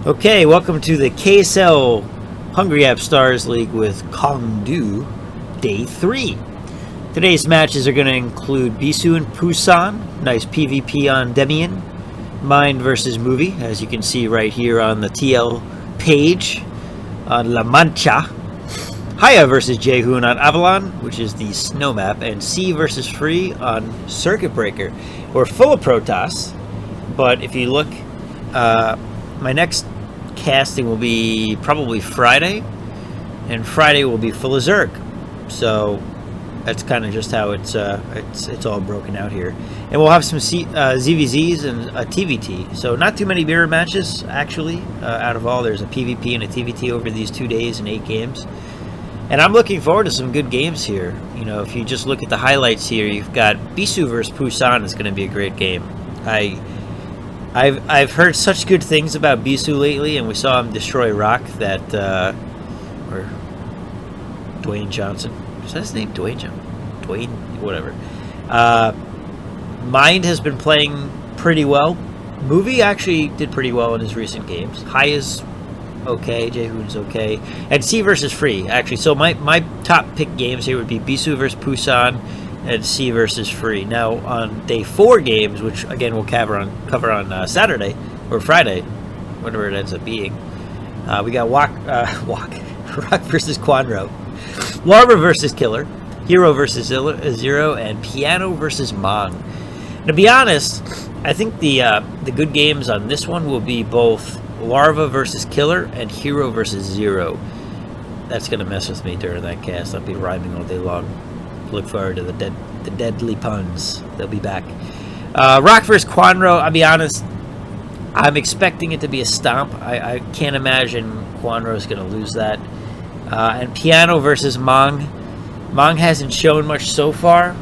Okay, welcome to the KSL Hungry App Stars League with Kongdu, Day 3. Today's matches are going to include Bisu and Pusan, nice PvP on Demian, Mind versus Movie, as you can see right here on the TL page, on La Mancha. HiyA versus Jaehoon on Avalon, which is the snow map, and C versus Free on Circuit Breaker. We're full of Protoss, but if you look, my next casting will be probably Friday, and Friday will be full of Zerg. So that's kind of just how it's all broken out here. And we'll have some ZVZs and a TVT. So not too many mirror matches actually. Out of all, there's a PvP and a TVT over these 2 days and 8 games. And I'm looking forward to some good games here. You know, if you just look at the highlights here, you've got Bisu versus Pusan is going to be a great game. I've heard such good things about Bisu lately, and we saw him destroy Rock that or Dwayne Johnson. Is that his name? Dwayne, whatever. Mind has been playing pretty well. Movie actually did pretty well in his recent games. HiyA's okay, Jaehoon's okay, and C versus Free actually. So my top pick games here would be Bisu versus Pusan and C versus Free. Now on day 4 games, which again we'll cover on Saturday or Friday, whatever it ends up being, we got Rock versus Quanro, Larva versus Killer, Hero versus Zero, and Piano versus Mong. To be honest, I think the good games on this one will be both Larva versus Killer and Hero versus Zero. That's gonna mess with me during that cast. I'll be rhyming all day long. Look forward to the deadly puns. They'll be back. Rock vs. Quanro, I'll be honest, I'm expecting it to be a stomp. I can't imagine Quanro's going to lose that. And Piano versus Mong. Mong hasn't shown much so far.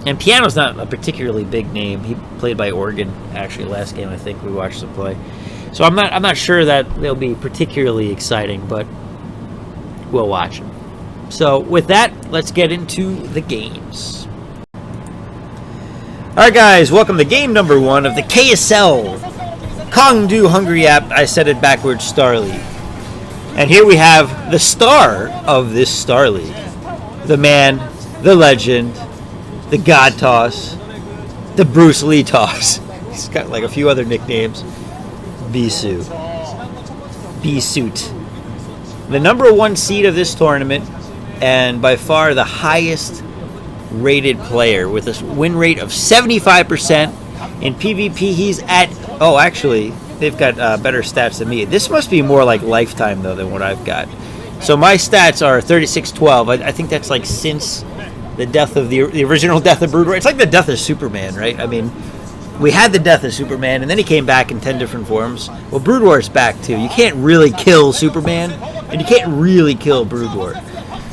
And Piano's not a particularly big name. He played by Oregon, actually, last game I think we watched him play. So I'm not sure that they'll be particularly exciting, but we'll watch them. So with that, let's get into the games. Alright guys, welcome to game number 1 of the KSL Kongdu Hungry App, I said it backwards, Star League. And here we have the star of this Star League. The man, the legend, the God Toss, the Bruce Lee Toss. He's got like a few other nicknames. Bisu. B-Suit. The number 1 seed of this tournament, and by far the highest rated player with a win rate of 75%. In PvP, he's at... Oh, actually, they've got better stats than me. This must be more like lifetime, though, than what I've got. So my stats are 36-12. I think that's like since the death of the original death of Brood War. It's like the death of Superman, right? I mean, we had the death of Superman, and then he came back in 10 different forms. Well, Brood War's back, too. You can't really kill Superman, and you can't really kill Brood War.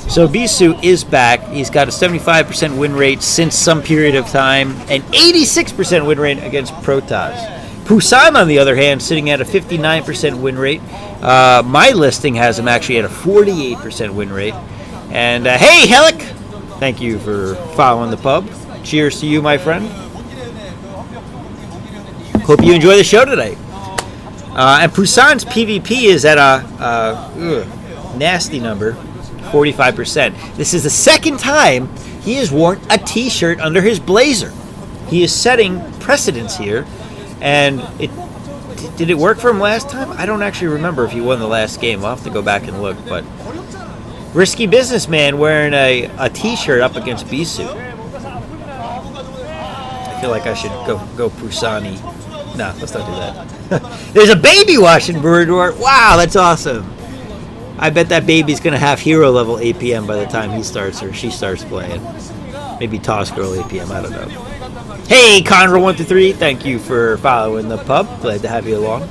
So Bisu is back. He's got a 75% win rate since some period of time, and 86% win rate against Protoss. Pusan, on the other hand, sitting at a 59% win rate. My listing has him actually at a 48% win rate. And hey, Helic! Thank you for following the pub. Cheers to you, my friend. Hope you enjoy the show today. And Pusan's PvP is at a nasty number. 45%. This is the second time he has worn a t-shirt under his blazer. He is setting precedence here, and did it work for him last time? I don't actually remember if he won the last game. I'll have to go back and look, but risky businessman wearing a t-shirt up against Bisu. I feel like I should go Pusani. Nah, let's not do that. There's a baby watching Brood War. Wow, that's awesome. I bet that baby's going to have hero level APM by the time he starts or she starts playing. Maybe Toss Girl APM, I don't know. Hey, Conroe123, thank you for following the pub. Glad to have you along.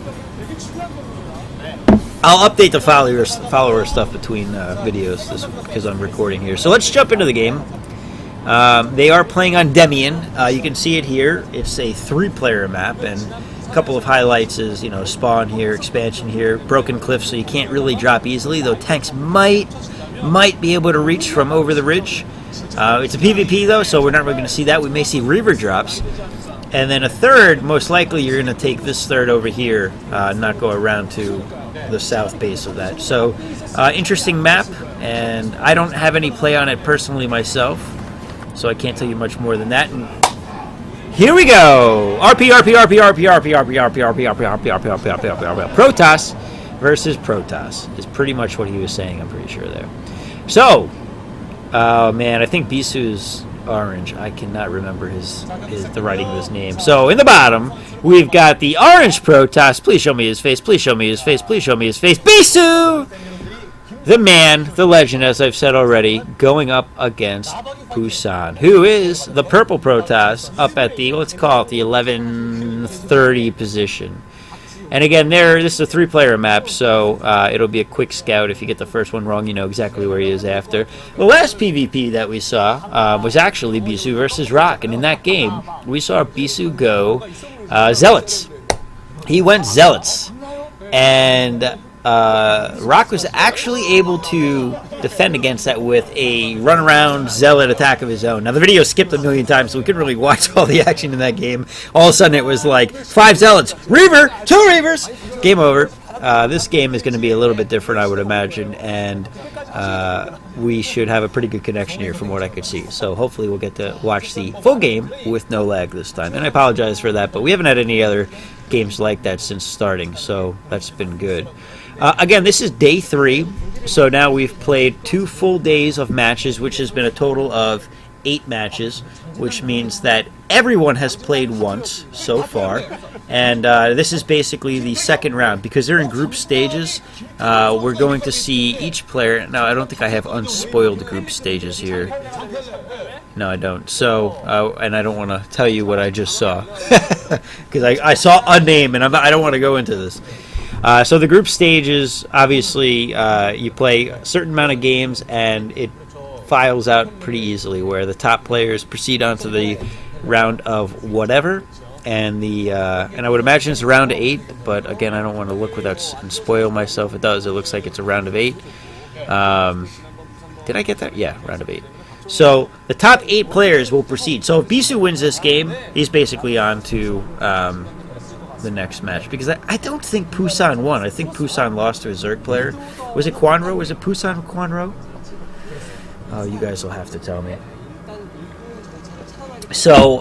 I'll update the follower stuff between videos because I'm recording here. So let's jump into the game. They are playing on Demian. You can see it here. It's a 3-player map, and a couple of highlights is, you know, spawn here, expansion here, broken cliff, so you can't really drop easily, though tanks might be able to reach from over the ridge. It's a PvP though, so we're not really going to see that. We may see Reaver drops. And then a third, most likely you're going to take this third over here, not go around to the south base of that. So, interesting map, and I don't have any play on it personally myself, so I can't tell you much more than that. And here we go! Protoss versus Protoss is pretty much what he was saying, I'm pretty sure there. So, man, I think Bisu's orange. I cannot remember the writing of his name. So in the bottom, we've got the orange Protoss. Please show me his face. Please show me his face. Please show me his face. Bisu! The man, the legend, as I've said already, going up against Pusan, who is the purple Protoss up at the, let's call it the 1130 position. And again, this is a 3-player map, so it'll be a quick scout. If you get the first one wrong, you know exactly where he is after. The last PvP that we saw was actually Bisu versus Rock, and in that game, we saw Bisu go Zealots. He went Zealots, and Rock was actually able to defend against that with a runaround Zealot attack of his own. Now, the video skipped a million times, so we couldn't really watch all the action in that game. All of a sudden, it was like 5 Zealots, Reaver, 2 Reavers, game over. This game is going to be a little bit different, I would imagine, and we should have a pretty good connection here from what I could see. So hopefully we'll get to watch the full game with no lag this time. And I apologize for that, but we haven't had any other games like that since starting, so that's been good. Again, this is day 3, so now we've played 2 full days of matches, which has been a total of 8 matches, which means that everyone has played once so far, and this is basically the second round. Because they're in group stages, we're going to see each player. Now, I don't think I have unspoiled group stages here. No, I don't. So, and I don't want to tell you what I just saw, because I saw a name, and I don't want to go into this. So the group stages, obviously, you play a certain amount of games, and it files out pretty easily, where the top players proceed on to the round of whatever, and I would imagine it's a round of 8, but again, I don't want to look without and spoil myself. It does. It looks like it's a round of 8. Did I get that? Yeah, round of 8. So the top 8 players will proceed. So if Bisu wins this game, he's basically on to the next match, because I don't think Pusan won. I think Pusan lost to a Zerg player. Was it Quanro? Was it Pusan Quanro? Oh, you guys will have to tell me. So,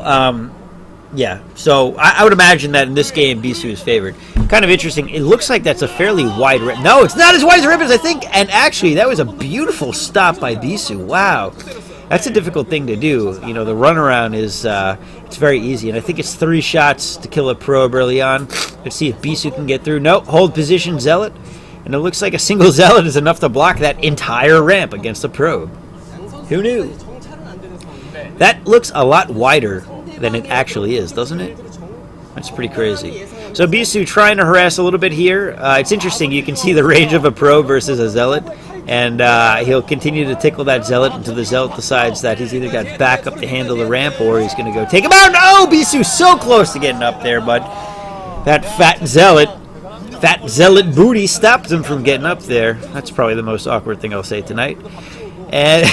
yeah. So I would imagine that in this game, Bisu is favored. Kind of interesting. It looks like that's a fairly wide rip. No, it's not as wide as rip as I think. And actually, that was a beautiful stop by Bisu. Wow. That's a difficult thing to do. You know, the runaround is it's very easy, and I think it's 3 shots to kill a probe early on. Let's see if Bisu can get through. Nope, hold position Zealot, and it looks like a single Zealot is enough to block that entire ramp against a probe. Who knew? That looks a lot wider than it actually is, doesn't it? That's pretty crazy. So Bisu trying to harass a little bit here. It's interesting. You can see the range of a probe versus a Zealot. And he'll continue to tickle that Zealot until the Zealot decides that he's either got back up to handle the ramp or he's going to go take him out. No! Bisu's so close to getting up there, but that fat Zealot booty stops him from getting up there. That's probably the most awkward thing I'll say tonight. And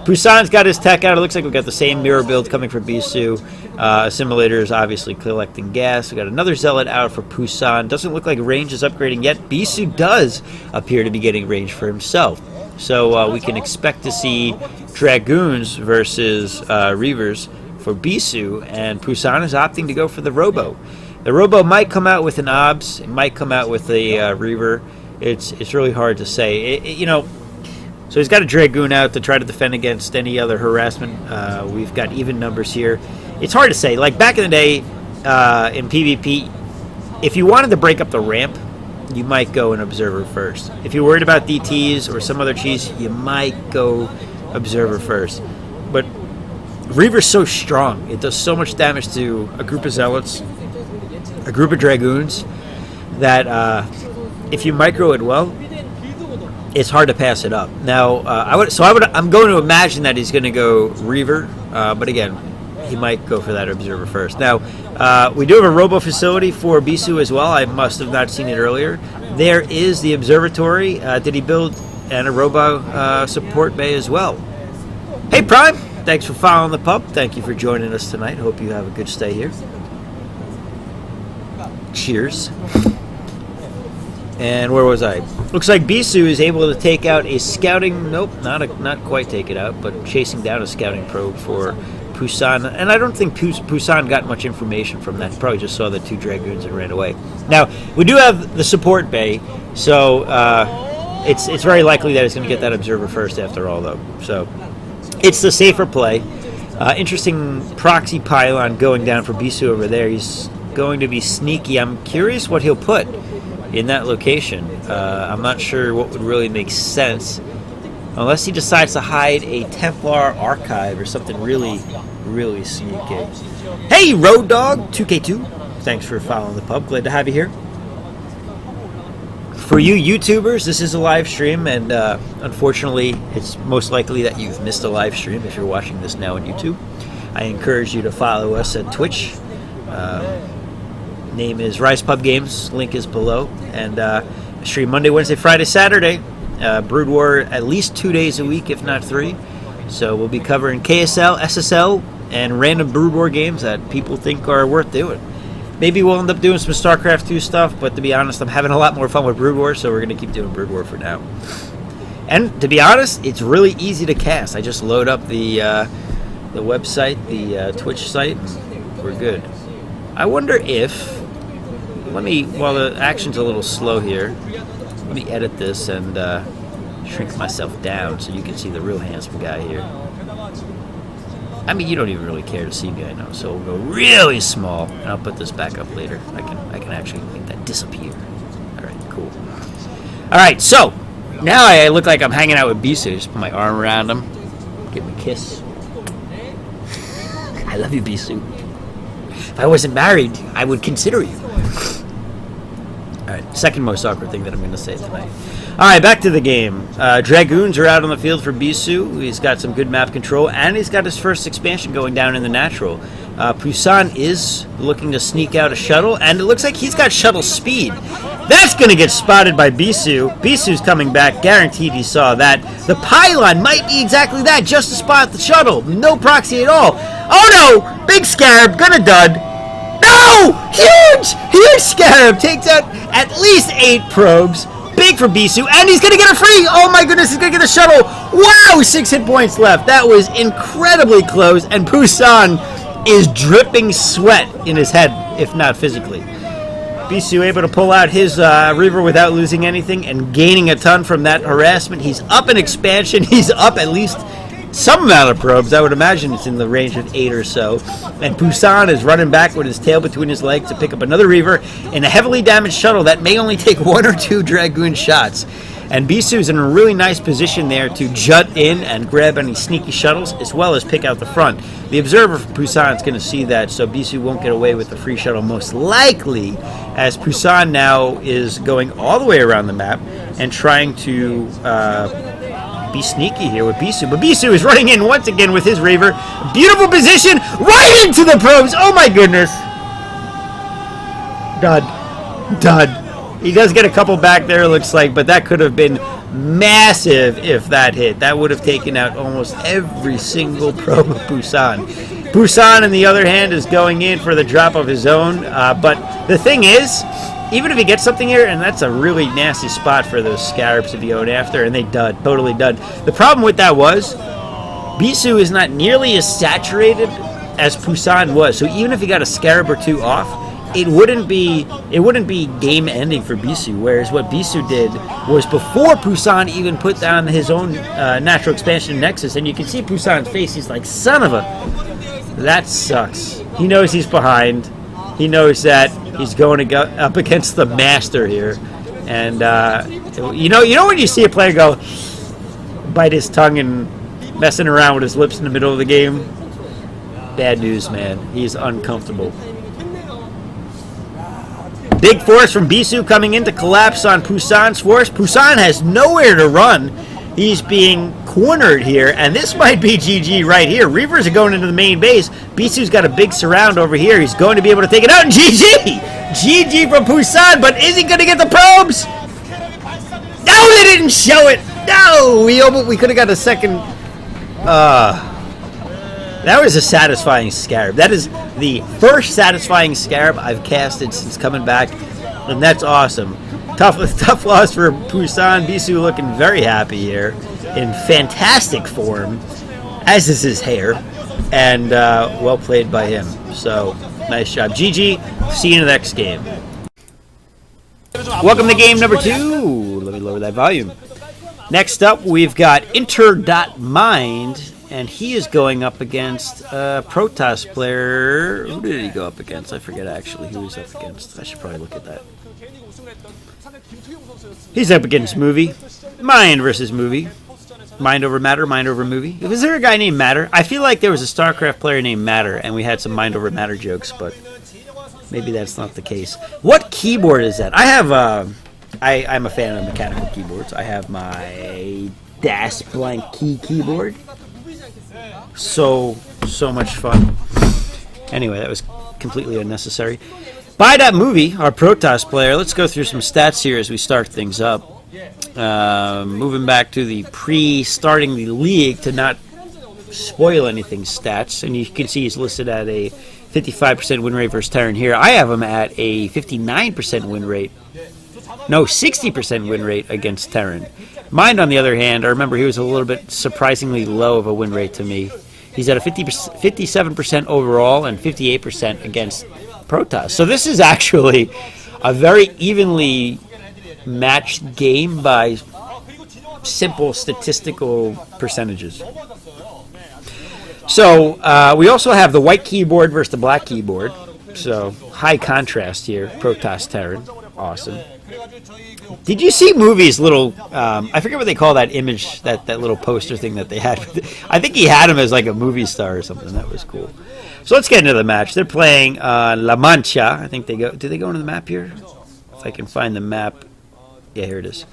Pusan's got his tech out. It looks like we've got the same mirror build coming from Bisu. Assimilator is obviously collecting gas. We've got another Zealot out for Pusan. Doesn't look like range is upgrading yet. Bisu does appear to be getting range for himself. So we can expect to see Dragoons versus Reavers for Bisu, and Pusan is opting to go for the Robo. The Robo might come out with an OBS. It might come out with a Reaver. It's really hard to say. You know, so he's got a Dragoon out to try to defend against any other harassment. We've got even numbers here. It's hard to say. Like back in the day in PvP, if you wanted to break up the ramp, you might go an Observer first. If you're worried about DTs or some other cheese, you might go Observer first. But Reaver's so strong. It does so much damage to a group of Zealots, a group of Dragoons, that if you micro it well, it's hard to pass it up. Now, I'm going to imagine that he's going to go Reaver, but again, he might go for that Observer first. Now, we do have a Robo facility for Bisu as well. I must have not seen it earlier. There is the Observatory. Did he build and a Robo support bay as well? Hey, Prime! Thanks for following the pub. Thank you for joining us tonight. Hope you have a good stay here. Cheers. And where was I? Looks like Bisu is able to take out a scouting... Nope, not quite take it out, but chasing down a scouting probe for Pusan. And I don't think Pusan got much information from that. He probably just saw the 2 Dragoons and ran away. Now, we do have the support bay, so it's very likely that he's going to get that observer first after all, though. So it's the safer play. Interesting proxy pylon going down for Bisu over there. He's going to be sneaky. I'm curious what he'll put in that location. I'm not sure what would really make sense unless he decides to hide a Templar archive or something really, really sneaky. Hey, Road Dog 2K2. Thanks for following the pub. Glad to have you here. For you YouTubers, this is a live stream, and unfortunately, it's most likely that you've missed a live stream if you're watching this now on YouTube. I encourage you to follow us at Twitch. Name is RisePubGames. Link is below. And stream Monday, Wednesday, Friday, Saturday. Brood War at least 2 days a week, if not 3. So we'll be covering KSL, SSL, and random Brood War games that people think are worth doing. Maybe we'll end up doing some StarCraft 2 stuff, but to be honest, I'm having a lot more fun with Brood War, so we're going to keep doing Brood War for now. And to be honest, it's really easy to cast. I just load up the website, the Twitch site, and we're good. I wonder if... while the action's a little slow here, let me edit this and shrink myself down so you can see the real handsome guy here. I mean, you don't even really care to see me, I know, so we'll go really small, and I'll put this back up later. I can actually make that disappear. Alright, cool. Alright, so, now I look like I'm hanging out with Bisu. Just put my arm around him, give him a kiss. I love you, Bisu. If I wasn't married, I would consider you. Alright, second most awkward thing that I'm going to say tonight. Alright, back to the game. Dragoons are out on the field for Bisu. He's got some good map control, and he's got his first expansion going down in the natural. Pusan is looking to sneak out a shuttle, and it looks like he's got shuttle speed. That's going to get spotted by Bisu. Bisu's coming back. Guaranteed he saw that. The pylon might be exactly that, just to spot the shuttle. No proxy at all. Oh no! Big Scarab, gonna dud. No! Huge Scarab takes out at least 8 probes. Big for Bisu, and he's gonna get a free! Oh my goodness, he's gonna get a shuttle! Wow, 6 hit points left. That was incredibly close, and Pusan is dripping sweat in his head, if not physically. Bisu able to pull out his Reaver without losing anything and gaining a ton from that harassment. He's up in expansion. He's up at least some amount of probes. I would imagine it's in the range of 8 or so. And Pusan is running back with his tail between his legs to pick up another Reaver in a heavily damaged shuttle that may only take 1 or 2 Dragoon shots. And Bisu's in a really nice position there to jut in and grab any sneaky shuttles, as well as pick out the front. The observer from Pusan is going to see that, so Bisu won't get away with the free shuttle most likely, as Pusan now is going all the way around the map and trying to be sneaky here with Bisu. But Bisu is running in once again with his Reaver. Beautiful position, right into the probes. Oh my goodness. Dud. He does get a couple back there, it looks like, but that could have been massive if that hit. That would have taken out almost every single probe of Pusan. Pusan, on the other hand, is going in for the drop of his own. But the thing is, even if he gets something here, and that's a really nasty spot for those Scarabs to be going after, and they totally dud. The problem with that was, Bisu is not nearly as saturated as Pusan was. So even if he got a Scarab or 2 off, it wouldn't be game ending for Bisu, whereas what Bisu did was before Pusan even put down his own natural expansion Nexus, and you can see Pusan's face, he's like, son of a... That sucks. He knows he's behind. He knows that he's going to go up against the master here. And, you know when you see a player go, bite his tongue and messing around with his lips in the middle of the game? Bad news, man. He's uncomfortable. Big force from Bisu coming in to collapse on Pusan's force. Pusan has nowhere to run. He's being cornered here, and this might be GG right here. Reavers are going into the main base. Bisu's got a big surround over here. He's going to be able to take it out, and GG! GG from Pusan, but is he going to get the probes? No, they didn't show it! No! We could have got a second... That was a satisfying scarab. That is the first satisfying scarab I've casted since coming back, and that's awesome. Tough loss for Pusan. Bisu looking very happy here, in fantastic form, as is his hair, and well played by him. So, nice job. GG. See you in the next game. Welcome to game number 2. Let me lower that volume. Next up, we've got Inter.Mind, and he is going up against a Protoss player. Who did he go up against? I forget actually who he's up against. I should probably look at that. He's up against Movie. Mind versus Movie. Mind over Matter, Mind over Movie. Was there a guy named Matter? I feel like there was a StarCraft player named Matter, and we had some Mind over Matter jokes, but maybe that's not the case. What keyboard is that? I have, I'm a fan of mechanical keyboards. I have my Das Blank Key keyboard. So much fun. Anyway, that was completely unnecessary. By that movie, our Protoss player, let's go through some stats here as we start things up. Moving back to the pre-starting the league to not spoil anything stats. And you can see he's listed at a 55% win rate versus Terran here. I have him at a 59% win rate. No, 60% win rate against Terran. Mind, on the other hand, I remember he was a little bit surprisingly low of a win rate to me. He's at a 57% overall and 58% against Protoss. So this is actually a very evenly matched game by simple statistical percentages. So we also have the white keyboard versus the black keyboard. So high contrast here. Protoss Terran. Awesome. Did you see Movie's little, I forget what they call that image, that little poster thing that they had. I think he had him as like a movie star or something. That was cool. So let's get into the match. They're playing La Mancha. I think they go, do they go into the map here? If I can find the map. Yeah, here it is.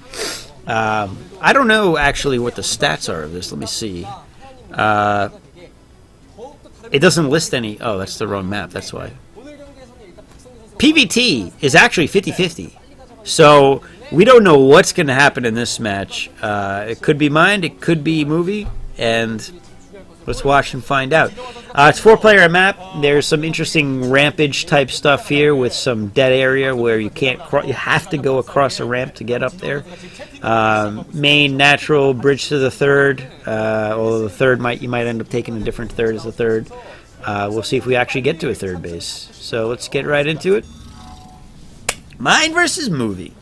I don't know actually what the stats are of this. Let me see. It doesn't list any. Oh, that's the wrong map. That's why. PVT is actually 50-50. So we don't know what's going to happen in this match. It could be Mind, it could be Movie, and let's watch and find out. It's 4-player map. There's some interesting rampage type stuff here with some dead area where you can't you have to go across a ramp to get up there. Main natural bridge to the third. Although the third you might end up taking a different third as a third. We'll see if we actually get to a third base. So let's get right into it. Mind versus Movie.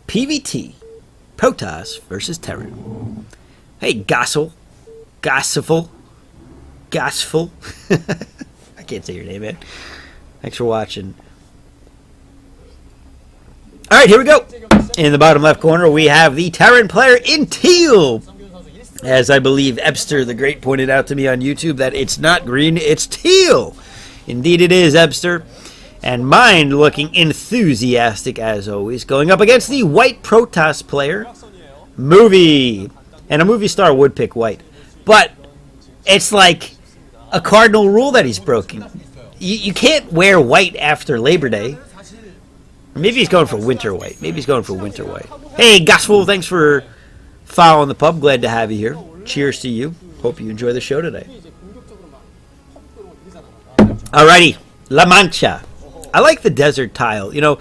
PVT. Protoss versus Terran. Hey, Gossel. Gossiful. Gossful. I can't say your name, man. Thanks for watching. Alright, here we go. In the bottom left corner, we have the Terran player in teal. As I believe Ebster the Great pointed out to me on YouTube that it's not green, it's teal. Indeed it is, Ebster. And Mind looking enthusiastic as always, going up against the white Protoss player, Movie. And a movie star would pick white. But it's like a cardinal rule that he's broken. You can't wear white after Labor Day. Maybe he's going for winter white. Maybe he's going for winter white. Hey, Gospel, thanks for following the pub. Glad to have you here. Cheers to you. Hope you enjoy the show today. Alrighty, La Mancha. I like the desert tile. You know,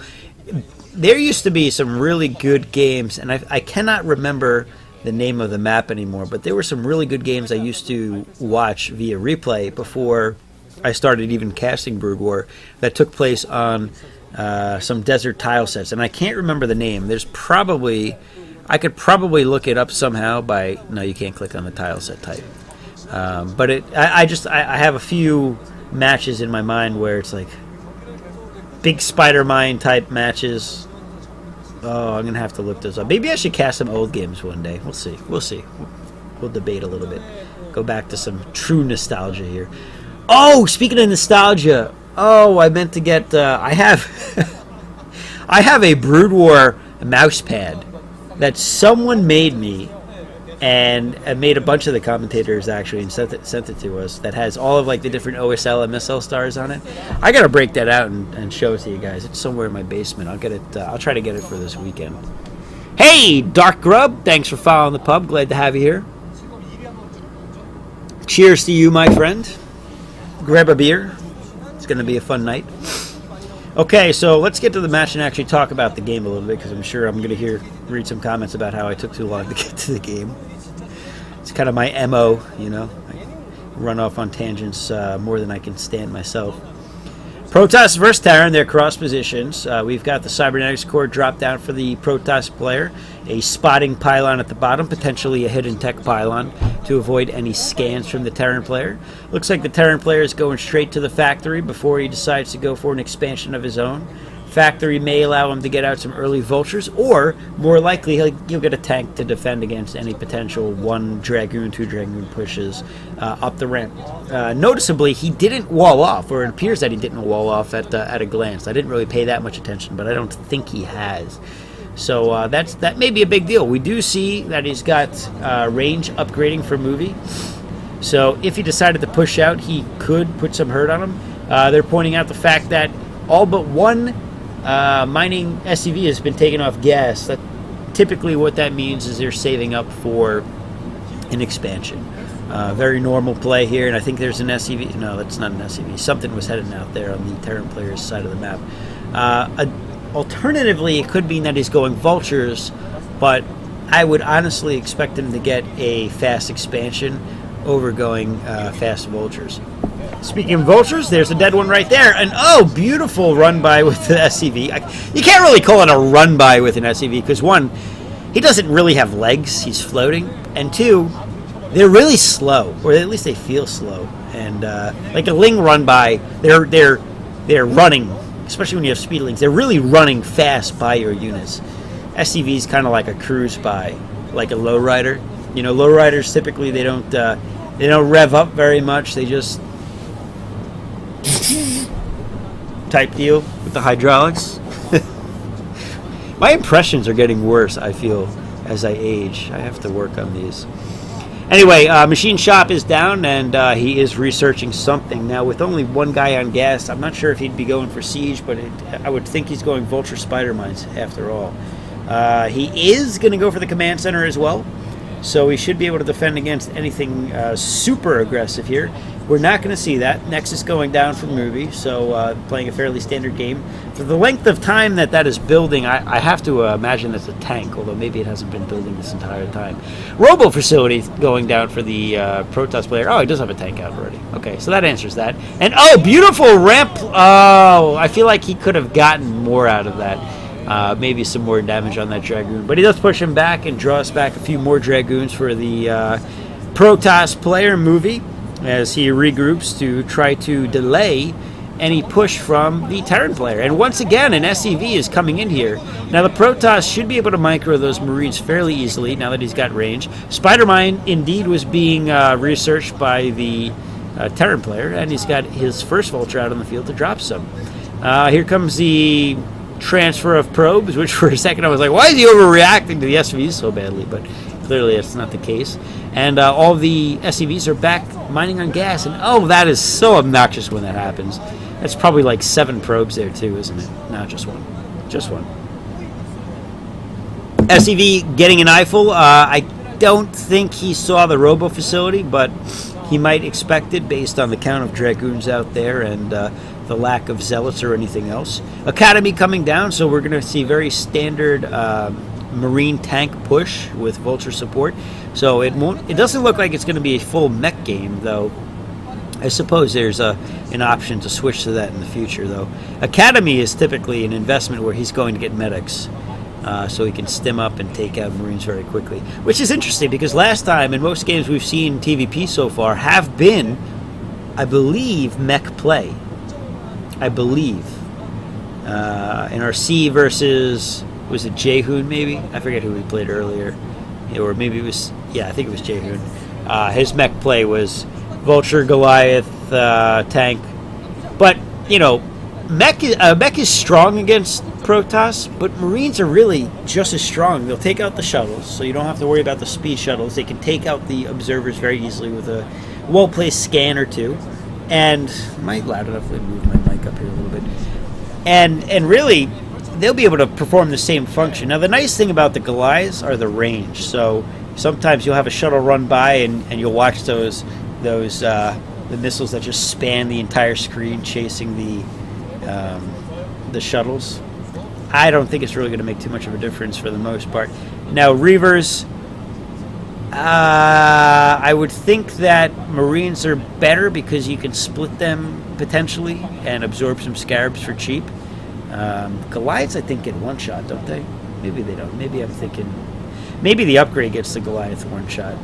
there used to be some really good games, and I cannot remember the name of the map anymore, but there were some really good games I used to watch via replay before I started even casting Brood War that took place on some desert tile sets, and I can't remember the name. There's probably, I could probably look it up somehow by, no, you can't click on the tile set type. But I have a few matches in my mind where it's like big spider mine type matches. Oh, I'm gonna have to look those up. Maybe I should cast some old games one day. We'll see. We'll see. We'll debate a little bit. Go back to some true nostalgia here. Oh, speaking of nostalgia. Oh, I meant to get. I have. I have a Brood War mouse pad that someone made me, and made a bunch of the commentators actually, and sent it to us. That has all of like the different OSL and MSL stars on it. I gotta break that out and show it to you guys. It's somewhere in my basement. I'll get it. I'll try to get it for this weekend. Hey, Dark Grub, thanks for following the pub. Glad to have you here. Cheers to you, my friend. Grab a beer. It's going to be a fun night. Okay, so let's get to the match and actually talk about the game a little bit, because I'm sure I'm going to read some comments about how I took too long to get to the game. It's kind of my MO, you know. I run off on tangents more than I can stand myself. Protoss versus Terran, their cross positions. We've got the cybernetics core drop down for the Protoss player, a spotting pylon at the bottom, potentially a hidden tech pylon to avoid any scans from the Terran player. Looks like the Terran player is going straight to the factory before he decides to go for an expansion of his own. Factory may allow him to get out some early vultures, or more likely he'll get a tank to defend against any potential 1 Dragoon, 2 Dragoon pushes up the ramp. Noticeably, he didn't wall off, or it appears that he didn't wall off at a glance. I didn't really pay that much attention, but I don't think he has. So that may be a big deal. We do see that he's got range upgrading for movie. So if he decided to push out, he could put some hurt on him. They're pointing out the fact that all but one mining SCV has been taken off gas. That typically what that means is they're saving up for an expansion. Very normal play here, and I think there's an SCV. No, that's not an SCV. Something was heading out there on the Terran player's side of the map. Alternatively, it could mean that he's going vultures, but I would honestly expect him to get a fast expansion over going fast vultures. Speaking of vultures, there's a dead one right there. And oh, beautiful run by with the SCV. You can't really call it a run by with an SCV because, one, he doesn't really have legs. He's floating. And two, they're really slow, or at least they feel slow. And like a Ling run by, they're running, especially when you have speedlings. They're really running fast by your units. SCV is kind of like a cruise by, like a lowrider. You know, lowriders typically they don't rev up very much. They just type deal with the hydraulics. My impressions are getting worse, I feel, as I age. I have to work on these. Anyway, machine shop is down, and he is researching something. Now, with only one guy on gas, I'm not sure if he'd be going for siege, but I would think he's going vulture spider mines after all. He is going to go for the command center as well, so he should be able to defend against anything super aggressive here. We're not going to see that. Nexus going down for the movie, so playing a fairly standard game. For the length of time that is building, I have to imagine that's a tank, although maybe it hasn't been building this entire time. Robo facility going down for the Protoss player. Oh, he does have a tank out already. Okay, so that answers that. And oh, beautiful ramp. Oh, I feel like he could have gotten more out of that. Maybe some more damage on that Dragoon. But he does push him back and draw us back a few more Dragoons for the Protoss player movie, as he regroups to try to delay any push from the Terran player. And once again, an SCV is coming in here. Now, the Protoss should be able to micro those Marines fairly easily now that he's got range. Spider Mine, indeed, was being researched by the Terran player, and he's got his first Vulture out on the field to drop some. Here comes the transfer of probes, which for a second I was like, why is he overreacting to the SCVs so badly? But clearly that's not the case. And all the SCVs are back mining on gas, and oh, that is so obnoxious when that happens. That's probably like 7 probes there too, isn't it? No, just one. Just one. SCV getting an eyeful. I don't think he saw the robo facility, but he might expect it based on the count of Dragoons out there and the lack of zealots or anything else. Academy coming down, so we're going to see very standard Marine tank push with Vulture support. So it doesn't look like it's going to be a full mech game, though. I suppose there's an option to switch to that in the future, though. Academy is typically an investment where he's going to get medics, so he can stim up and take out Marines very quickly. Which is interesting, because last time, in most games we've seen TVP so far, have been, I believe, mech play. I believe. In our C versus, was it Jaehoon maybe? I forget who we played earlier. Or maybe it was, yeah, I think it was Jaehoon. His mech play was Vulture, Goliath, tank. But, you know, mech is strong against Protoss, but Marines are really just as strong. They'll take out the shuttles, so you don't have to worry about the speed shuttles. They can take out the observers very easily with a well-placed scan or two. And, am I loud enough to move my mic up here a little bit? And really, they'll be able to perform the same function. Now, the nice thing about the Goliaths are the range. So sometimes you'll have a shuttle run by and you'll watch those those the missiles that just span the entire screen, chasing the shuttles. I don't think it's really going to make too much of a difference for the most part. Now, Reavers, I would think that Marines are better because you can split them potentially and absorb some Scarabs for cheap. Goliaths, I think, get one shot, don't they? Maybe they don't. Maybe I'm thinking, maybe the upgrade gets the Goliath one shot.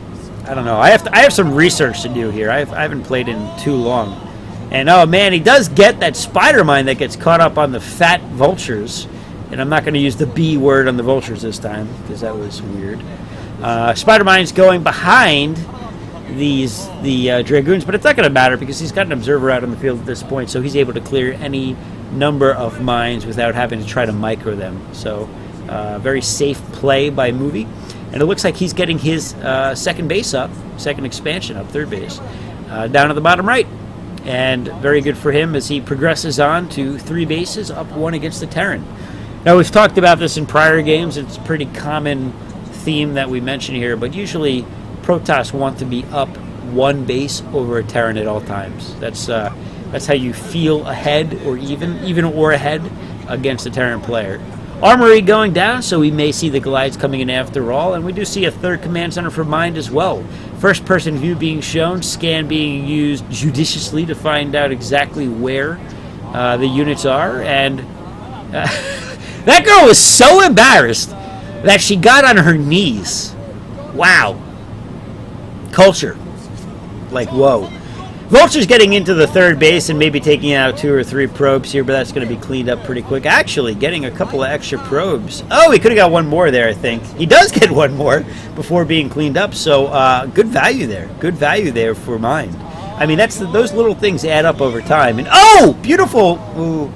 I don't know. I have some research to do here. I haven't played in too long. And oh man, he does get that spider mine that gets caught up on the fat vultures. And I'm not going to use the B word on the vultures this time because that was weird. Spider mine's going behind the Dragoons, but it's not going to matter because he's got an observer out on the field at this point, so he's able to clear any number of mines without having to try to micro them. So very safe play by Movie. And it looks like he's getting his second base up, second expansion up, third base, down at the bottom right. And very good for him as he progresses on to 3 bases, up 1 against the Terran. Now, we've talked about this in prior games. It's a pretty common theme that we mention here, but usually Protoss want to be up 1 base over a Terran at all times. That's how you feel ahead or even or ahead against a Terran player. Armory going down, so we may see the Goliaths coming in after all, and we do see a third command center for Mind as well. First person view being shown, scan being used judiciously to find out exactly where the units are, and that girl was so embarrassed that she got on her knees. Wow. Culture. Like, whoa. Vulture's getting into the third base and maybe taking out 2 or 3 probes here, but that's going to be cleaned up pretty quick. Actually, getting a couple of extra probes. Oh, he could have got 1 more there, I think. He does get 1 more before being cleaned up, so good value there. Good value there for Mind. I mean, those little things add up over time. And oh, beautiful. Ooh,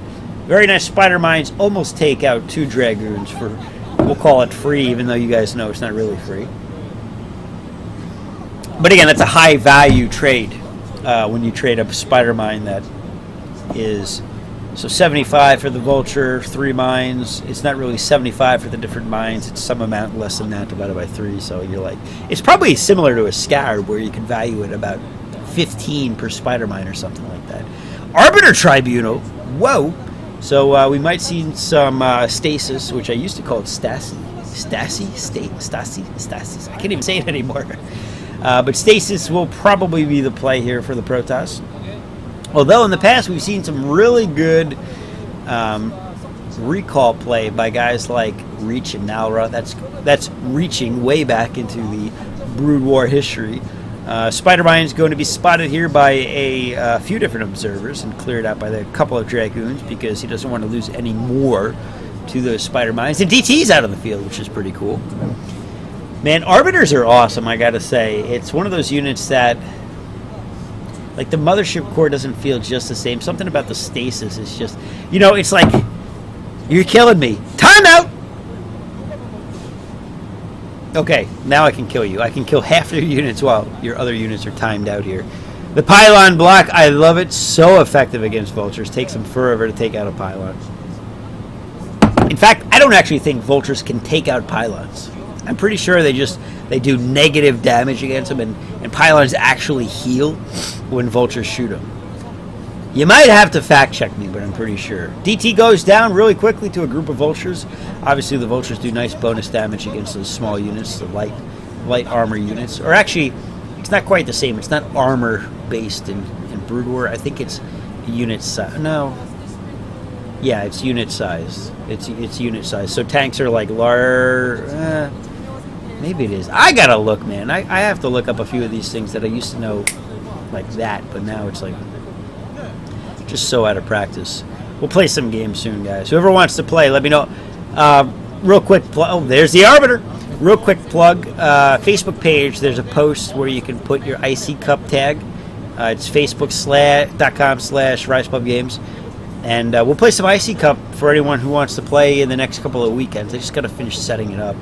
very nice spider mines. Almost take out 2 Dragoons for, we'll call it free, even though you guys know it's not really free. But again, that's a high value trade. When you trade up a spider mine that is, so 75 for the vulture, 3 mines. It's not really 75 for the different mines. It's some amount less than that divided by 3. So you're like, it's probably similar to a Scarab where you can value it about 15 per spider mine or something like that. Arbiter Tribunal, whoa. So we might see some stasis, which I used to call it Stasi. Stasis. I can't even say it anymore. But stasis will probably be the play here for the Protoss. Although in the past we've seen some really good recall play by guys like Reach and Nalra. That's reaching way back into the Brood War history. Spider Mine is going to be spotted here by a few different observers and cleared out by a couple of Dragoons because he doesn't want to lose any more to those Spider Mines. And DT's out of the field, which is pretty cool. Man, Arbiters are awesome, I gotta say. It's one of those units that, like, the Mothership Core doesn't feel just the same. Something about the stasis is just, it's like, you're killing me. Time out! Okay, now I can kill you. I can kill half your units while your other units are timed out here. The pylon block, I love it. So effective against vultures. Takes them forever to take out a pylon. In fact, I don't actually think vultures can take out pylons. I'm pretty sure they do negative damage against them, and pylons actually heal when vultures shoot them. You might have to fact check me, but I'm pretty sure. DT goes down really quickly to a group of vultures. Obviously, the vultures do nice bonus damage against those small units, the light armor units. Or actually, it's not quite the same. It's not armor based in Brood War. I think it's unit size. No. Yeah, it's unit size. It's unit size. So tanks are like large. Maybe it is. I gotta look, man. I have to look up a few of these things that I used to know like that, but now it's like just so out of practice. We'll play some games soon, guys. Whoever wants to play, let me know. Real quick plug. Oh, there's the Arbiter. Real quick plug. Facebook page. There's a post where you can put your IC Cup tag. It's facebook.com/RisePubGames. And we'll play some IC Cup for anyone who wants to play in the next couple of weekends. I just got to finish setting it up.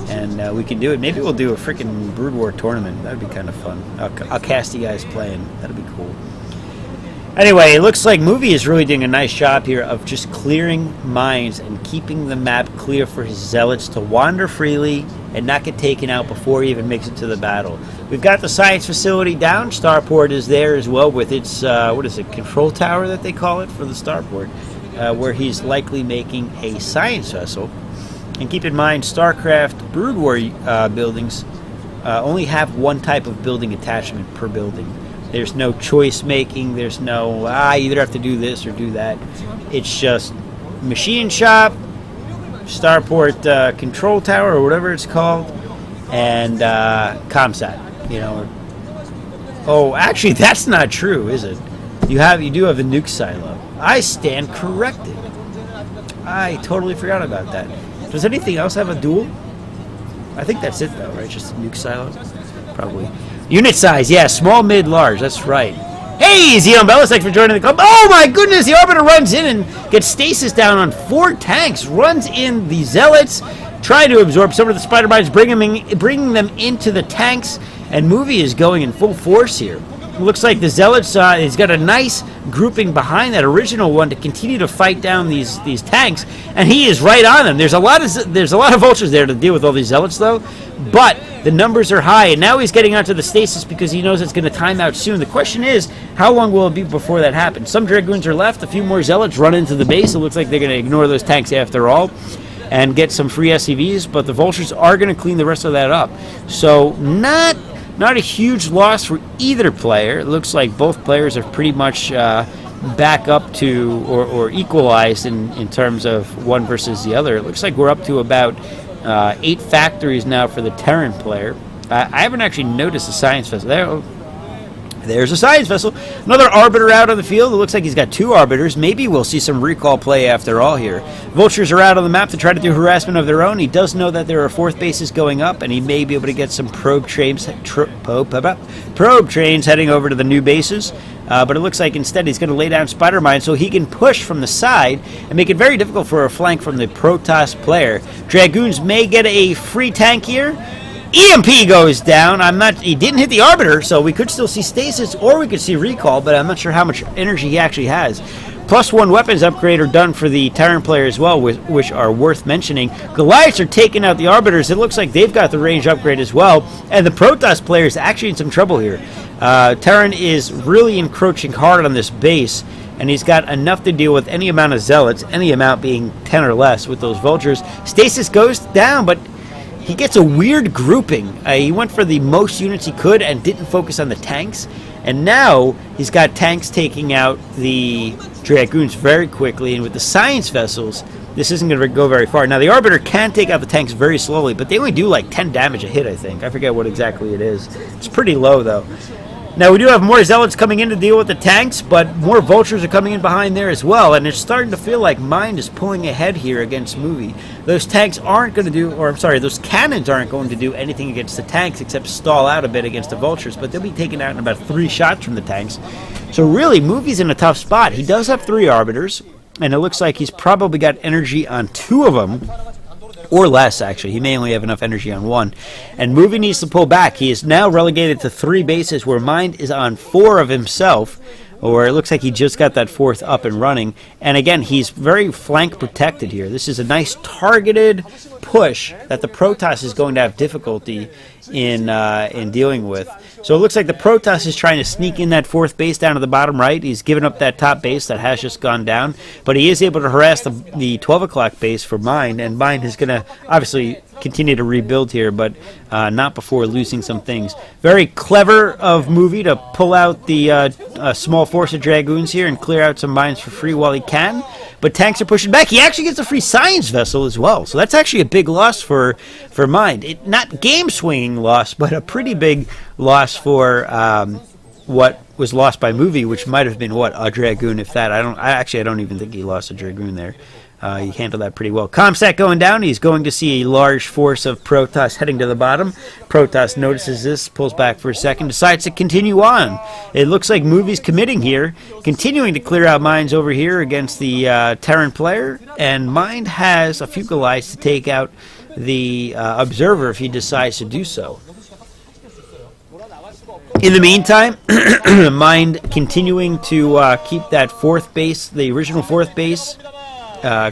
And we can do it. Maybe we'll do a freaking Brood War tournament. That'd be kind of fun. I'll cast you guys playing. That'd be cool. Anyway, it looks like Movie is really doing a nice job here of just clearing mines and keeping the map clear for his zealots to wander freely and not get taken out before he even makes it to the battle. We've got the science facility down. Starport is there as well with its, control tower that they call it for the starport, where he's likely making a science vessel. And keep in mind, StarCraft Brood War buildings only have one type of building attachment per building. There's no choice making. There's no, you either have to do this or do that. It's just machine shop, starport control tower, or whatever it's called, and ComSat. Oh, actually, that's not true, is it? You do have the nuke silo. I stand corrected. I totally forgot about that. Does anything else have a duel? I think that's it, though, right? Just a nuke silo? Probably. Unit size, yeah, small, mid, large. That's right. Hey, Xeon Bellis, thanks for joining the club. Oh, my goodness, the Arbiter runs in and gets stasis down on 4 tanks. Runs in the Zealots, trying to absorb some of the Spider Mines, bringing them into the tanks. And Movie is going in full force here. It looks like the Zealots, he's got a nice grouping behind that original one to continue to fight down these tanks, and he is right on them. There's a lot of vultures there to deal with all these Zealots, though, but the numbers are high, and now he's getting onto the stasis because he knows it's going to time out soon. The question is, how long will it be before that happens? Some Dragoons are left, a few more Zealots run into the base. It looks like they're going to ignore those tanks after all and get some free SCVs, but the vultures are going to clean the rest of that up. So not a huge loss for either player. It looks like both players are pretty much back up to or equalized in terms of one versus the other. It looks like we're up to about 8 factories now for the Terran player. I haven't actually noticed a science vessel. There's a science vessel. Another Arbiter out on the field. It looks like he's got 2 Arbiters. Maybe we'll see some recall play after all here. Vultures are out on the map to try to do harassment of their own. He does know that there are 4th bases going up, and he may be able to get some probe trains heading over to the new bases. But it looks like instead he's going to lay down Spider Mines so he can push from the side and make it very difficult for a flank from the Protoss player. Dragoons may get a free tank here. EMP goes down. He didn't hit the Arbiter, so we could still see stasis or we could see recall, but I'm not sure how much energy he actually has. +1 weapons upgrade are done for the Terran player as well, which are worth mentioning. Goliaths are taking out the Arbiters. It looks like they've got the range upgrade as well, and the Protoss player is actually in some trouble here. Terran is really encroaching hard on this base, and he's got enough to deal with any amount of Zealots, any amount being 10 or less with those Vultures. Stasis goes down, but he gets a weird grouping. He went for the most units he could and didn't focus on the tanks. And now he's got tanks taking out the Dragoons very quickly. And with the science vessels, this isn't going to go very far. Now, the Arbiter can take out the tanks very slowly, but they only do like 10 damage a hit, I think. I forget what exactly it is. It's pretty low, though. Now, we do have more Zealots coming in to deal with the tanks, but more Vultures are coming in behind there as well, and it's starting to feel like Mind is pulling ahead here against Movie. Those tanks aren't going to do, or I'm sorry, those cannons aren't going to do anything against the tanks except stall out a bit against the Vultures, but they'll be taken out in about 3 shots from the tanks. So really, Movie's in a tough spot. He does have 3 Arbiters, and it looks like he's probably got energy on 2 of them. Or less, actually. He may only have enough energy on 1. And Movie needs to pull back. He is now relegated to 3 bases where Mind is on 4 of himself, or it looks like he just got that 4th up and running. And again, he's very flank protected here. This is a nice targeted push that the Protoss is going to have difficulty in dealing with. So it looks like the Protoss is trying to sneak in that 4th base down to the bottom right. He's given up that top base that has just gone down, but he is able to harass the 12 o'clock base for Mind, and Mind is going to obviously continue to rebuild here, but not before losing some things. Very clever of Movie to pull out the small force of Dragoons here and clear out some mines for free while he can, but tanks are pushing back. He actually gets a free science vessel as well, so that's actually a big loss for Mind. Not game-swinging loss, but a pretty big loss for what was lost by Movie, which might have been, a Dragoon, if that. I don't even think he lost a Dragoon there. He handled that pretty well. Comsat going down. He's going to see a large force of Protoss heading to the bottom. Protoss notices this, pulls back for a second, decides to continue on. It looks like Movie's committing here, continuing to clear out mines over here against the Terran player, and Mind has a few Goliaths to take out the Observer if he decides to do so. In the meantime, Mind continuing to keep that 4th base, the original 4th base,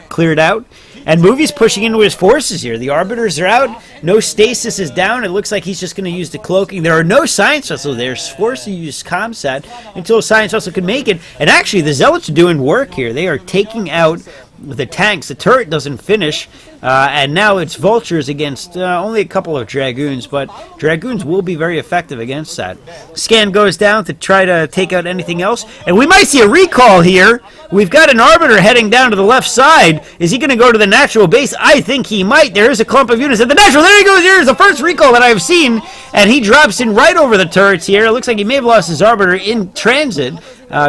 cleared out. And Movie's pushing into his forces here. The Arbiters are out. No Stasis is down. It looks like he's just going to use the cloaking. There are no Science Vessels there. He's forced to use Comsat until a Science Vessel can make it. And actually, the Zealots are doing work here. They are taking out the tanks. The turret doesn't finish. And now it's Vultures against only a couple of Dragoons, but Dragoons will be very effective against that. Scan goes down to try to take out anything else, and we might see a recall here. We've got an Arbiter heading down to the left side. Is he going to go to the natural base? I think he might. There is a clump of units at the natural. There he goes. Here's the first recall that I've seen, and he drops in right over the turrets here. It looks like he may have lost his Arbiter in transit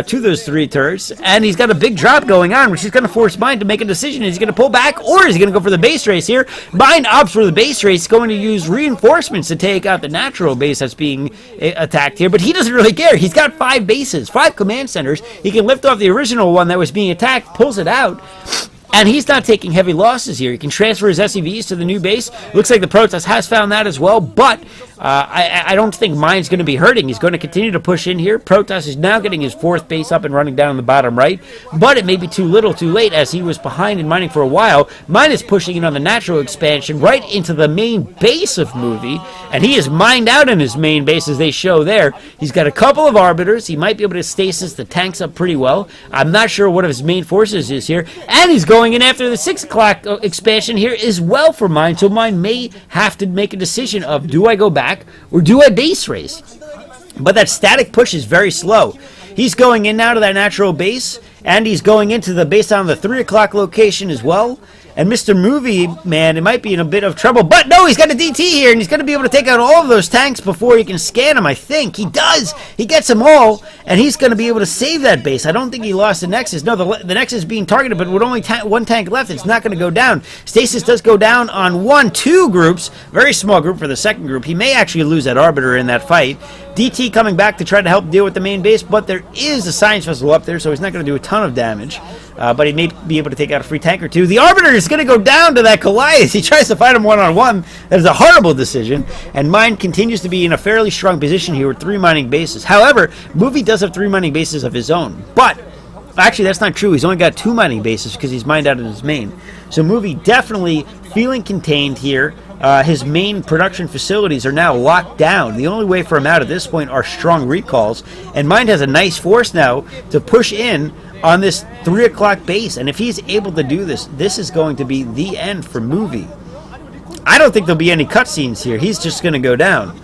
to those 3 turrets, and he's got a big drop going on, which is going to force Mine to make a decision. Is he going to pull back, or is he going to go for the base race here? Mine opts for the base race, going to use reinforcements to take out the natural base that's being attacked here, but he doesn't really care. He's got 5 bases, 5 command centers. He can lift off the original one that was being attacked, pulls it out, and he's not taking heavy losses here. He can transfer his SCVs to the new base. Looks like the Protest has found that as well, but I don't think Mine's going to be hurting. He's going to continue to push in here. Protest is now getting his 4th base up and running down in the bottom right, but it may be too little too late, as he was behind in mining for a while. Mine is pushing in on the natural expansion right into the main base of Movie, and he is mined out in his main base, as they show there. He's got a couple of Arbiters. He might be able to stasis the tanks up pretty well. I'm not sure what his main forces is here, and he's going in after the 6 o'clock expansion here as well for Mine, so Mine may have to make a decision of, do I go back or do I base race? But that static push is very slow. He's going in now to that natural base, and he's going into the base on the 3 o'clock location as well. And Mr. Movie, man, it might be in a bit of trouble. But no, he's got a DT here, and he's going to be able to take out all of those tanks before he can scan them, I think. He does. He gets them all, and he's going to be able to save that base. I don't think he lost the Nexus. No, the Nexus is being targeted, but with only 1 tank left, it's not going to go down. Stasis does go down on 2 groups. Very small group for the second group. He may actually lose that Arbiter in that fight. DT coming back to try to help deal with the main base, but there is a Science Vessel up there, so he's not going to do a ton of damage. But he may be able to take out a free tank or 2. The Arbiter is going to go down to that Goliath. He tries to fight him one-on-1. That is a horrible decision. And Mine continues to be in a fairly strong position here with 3 mining bases. However, Movie does have 3 mining bases of his own. But, actually, that's not true. He's only got 2 mining bases because he's mined out in his main. So Movie definitely feeling contained here. His main production facilities are now locked down. The only way for him out at this point are strong recalls. And Mine has a nice force now to push in on this 3 o'clock base, and if he's able to do this, this is going to be the end for Movie. I don't think there'll be any cutscenes here. He's just going to go down.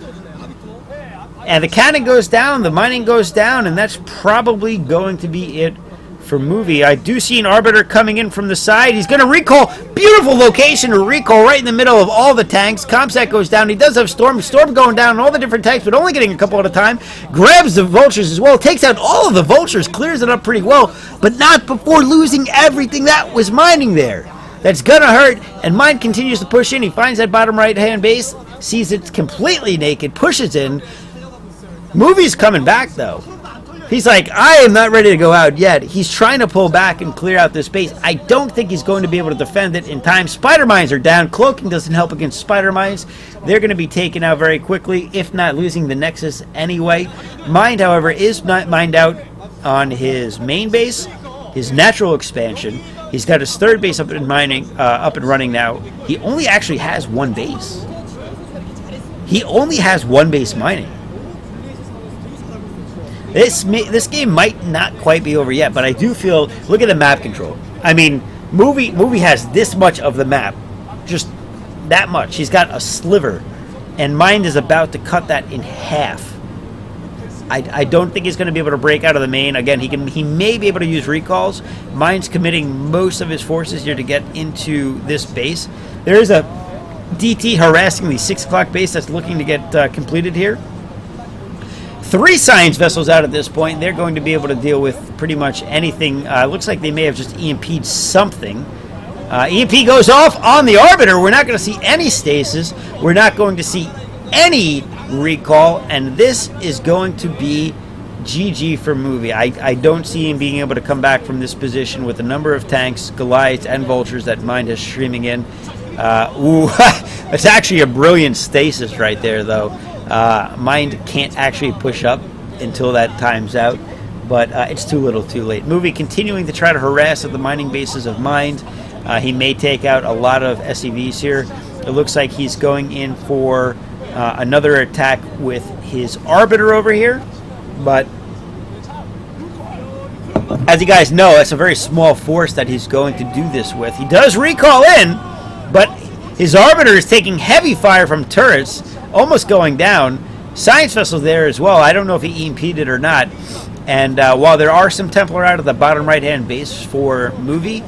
And the cannon goes down, the mining goes down, and that's probably going to be it for Movie. I do see an Arbiter coming in from the side. He's going to recall. Beautiful location to recall right in the middle of all the tanks. Comsat goes down. He does have Storm. Storm going down on all the different tanks, but only getting a couple at a time. Grabs the Vultures as well. Takes out all of the Vultures. Clears it up pretty well, but not before losing everything that was mining there. That's going to hurt, and Mine continues to push in. He finds that bottom right-hand base, sees it's completely naked, pushes in. Movie's coming back, though. He's like, I am not ready to go out yet. He's trying to pull back and clear out this base. I don't think he's going to be able to defend it in time. Spider Mines are down. Cloaking doesn't help against Spider Mines. They're going to be taken out very quickly, if not losing the Nexus anyway. Mind, however, is not mined out on his main base, his natural expansion. He's got his 3rd base up and running now. He only actually has 1 base. He only has 1 base mining. This game might not quite be over yet, but I do feel, look at the map control. I mean, movie has this much of the map, just that much. He's got a sliver, and Mind is about to cut that in half. I don't think he's going to be able to break out of the main. Again, he may be able to use recalls. Mind's committing most of his forces here to get into this base. There is a DT harassing the 6 o'clock base that's looking to get completed here. 3 Science Vessels out at this point. They're going to be able to deal with pretty much anything. Looks like they may have just EMP'd something. EMP goes off on the Arbiter. We're not going to see any stasis. We're not going to see any recall. And this is going to be GG for Movie. I don't see him being able to come back from this position with the number of tanks, Goliaths, and Vultures that Mind is streaming in. It's actually a brilliant stasis right there, though. Mind can't actually push up until that time's out. but it's too little too late. Movie continuing to try to harass at the mining bases of Mind. He may take out a lot of SCVs here. It looks like he's going in for another attack with his Arbiter over here, but as you guys know, it's a very small force that he's going to do this with. He does recall in, but his Arbiter is taking heavy fire from turrets, almost going down. Science Vessel there as well. I don't know if he EMP'd it or not. And while there are some Templar out of the bottom right-hand base for Movie,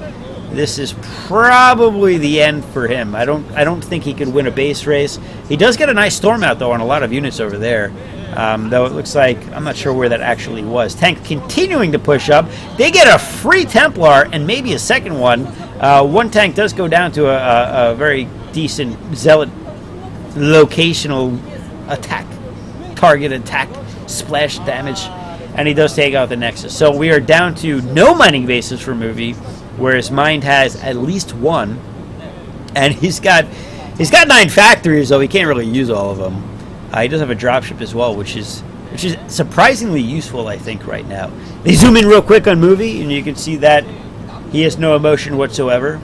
this is probably the end for him. I don't think he could win a base race. He does get a nice storm out, though, on a lot of units over there. Though it looks like, I'm not sure where that actually was. Tank continuing to push up. They get a free Templar and maybe a second one. One tank does go down to a very decent Zealot locational attack. Target attack. Splash damage. And he does take out the Nexus. So we are down to no mining bases for Movie, whereas Mind has at least one. And he's got 9 factories, though he can't really use all of them. He does have a dropship as well, which is surprisingly useful, I think, right now. They zoom in real quick on Movie, and you can see that he has no emotion whatsoever.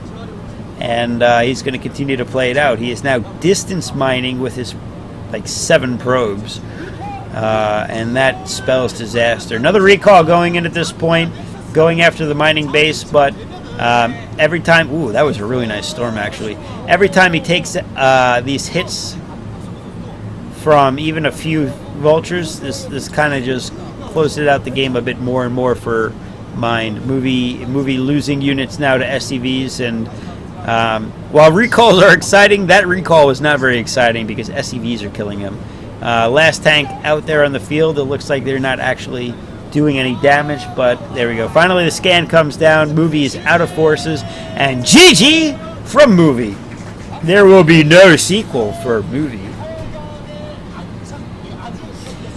And he's going to continue to play it out. He is now distance mining with his, 7 probes. And that spells disaster. Another recall going in at this point, going after the mining base, but every time... Ooh, that was a really nice storm, actually. Every time he takes these hits from even a few vultures, this kind of just closes out the game a bit more and more for Mind. Movie losing units now to SCVs, and while recalls are exciting, that recall was not very exciting because SCVs are killing him. Last tank out there on the field, it looks like they're not actually doing any damage, but there we go. Finally, the scan comes down. Movie is out of forces, and GG from Movie. There will be no sequel for Movie.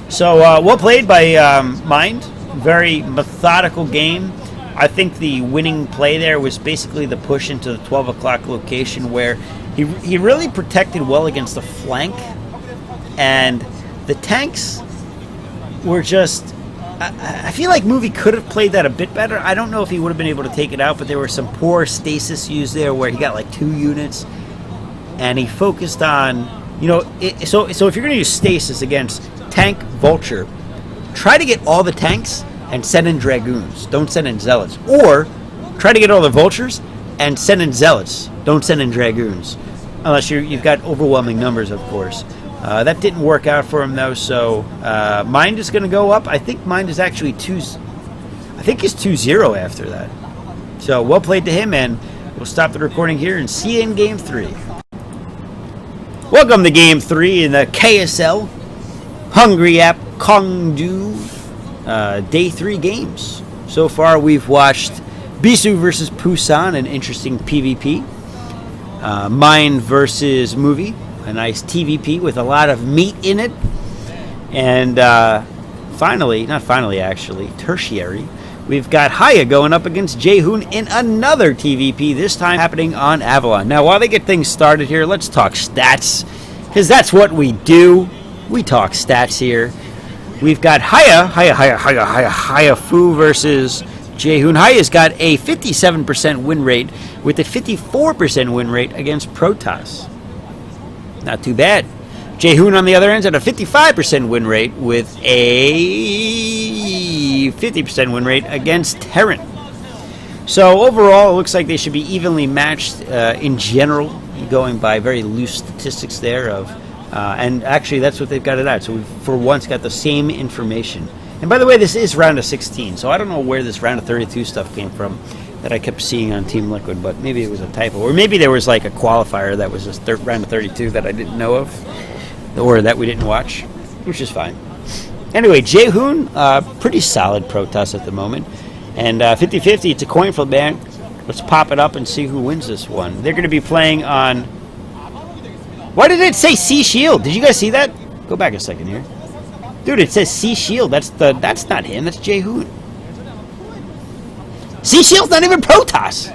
So, well played by Mind. Very methodical game. I think the winning play there was basically the push into the 12 o'clock location where he really protected well against the flank. And the tanks were just... I feel like Movie could have played that a bit better. I don't know if he would have been able to take it out, but there were some poor stasis used there where he got 2 units. And he focused on... so if you're going to use stasis against tank Vulture, try to get all the tanks and send in Dragoons. Don't send in Zealots. Or try to get all the Vultures and send in Zealots. Don't send in Dragoons. Unless you've got overwhelming numbers, of course. That didn't work out for him, though, so Mind is going to go up. I think Mind is actually he's 2-0 after that. So, well played to him, and we'll stop the recording here and see you in Game 3. Welcome to Game 3 in the KSL Hungry App Kongdu Day 3 games. So far, we've watched Bisu versus Pusan, an interesting PvP. Mind versus Movie. A nice TVP with a lot of meat in it. And tertiary, we've got HiyA going up against Jaehoon in another TVP, this time happening on Avalon. Now, while they get things started here, let's talk stats, because that's what we do. We talk stats here. We've got HiyA Fu versus Jaehoon. HiyA's got a 57% win rate with a 54% win rate against Protoss. Not too bad. Jaehoon, on the other end, had a 55% win rate with a 50% win rate against Terran. So overall, it looks like they should be evenly matched in general, going by very loose statistics there. And actually, that's what they've got it at. So we've, for once, got the same information. And by the way, this is round of 16, so I don't know where this round of 32 stuff came from that I kept seeing on Team Liquid, but maybe it was a typo. Or maybe there was a qualifier that was just round of 32 that I didn't know of, or that we didn't watch, which is fine. Anyway, Jaehoon, pretty solid Protoss at the moment. And 50-50, it's a coin flip, man. Let's pop it up and see who wins this one. They're going to be playing on... Why did it say Sea Shield? Did you guys see that? Go back a second here. Dude, it says Sea Shield. That's not him. That's Jaehoon. Sea Shield's not even Protoss.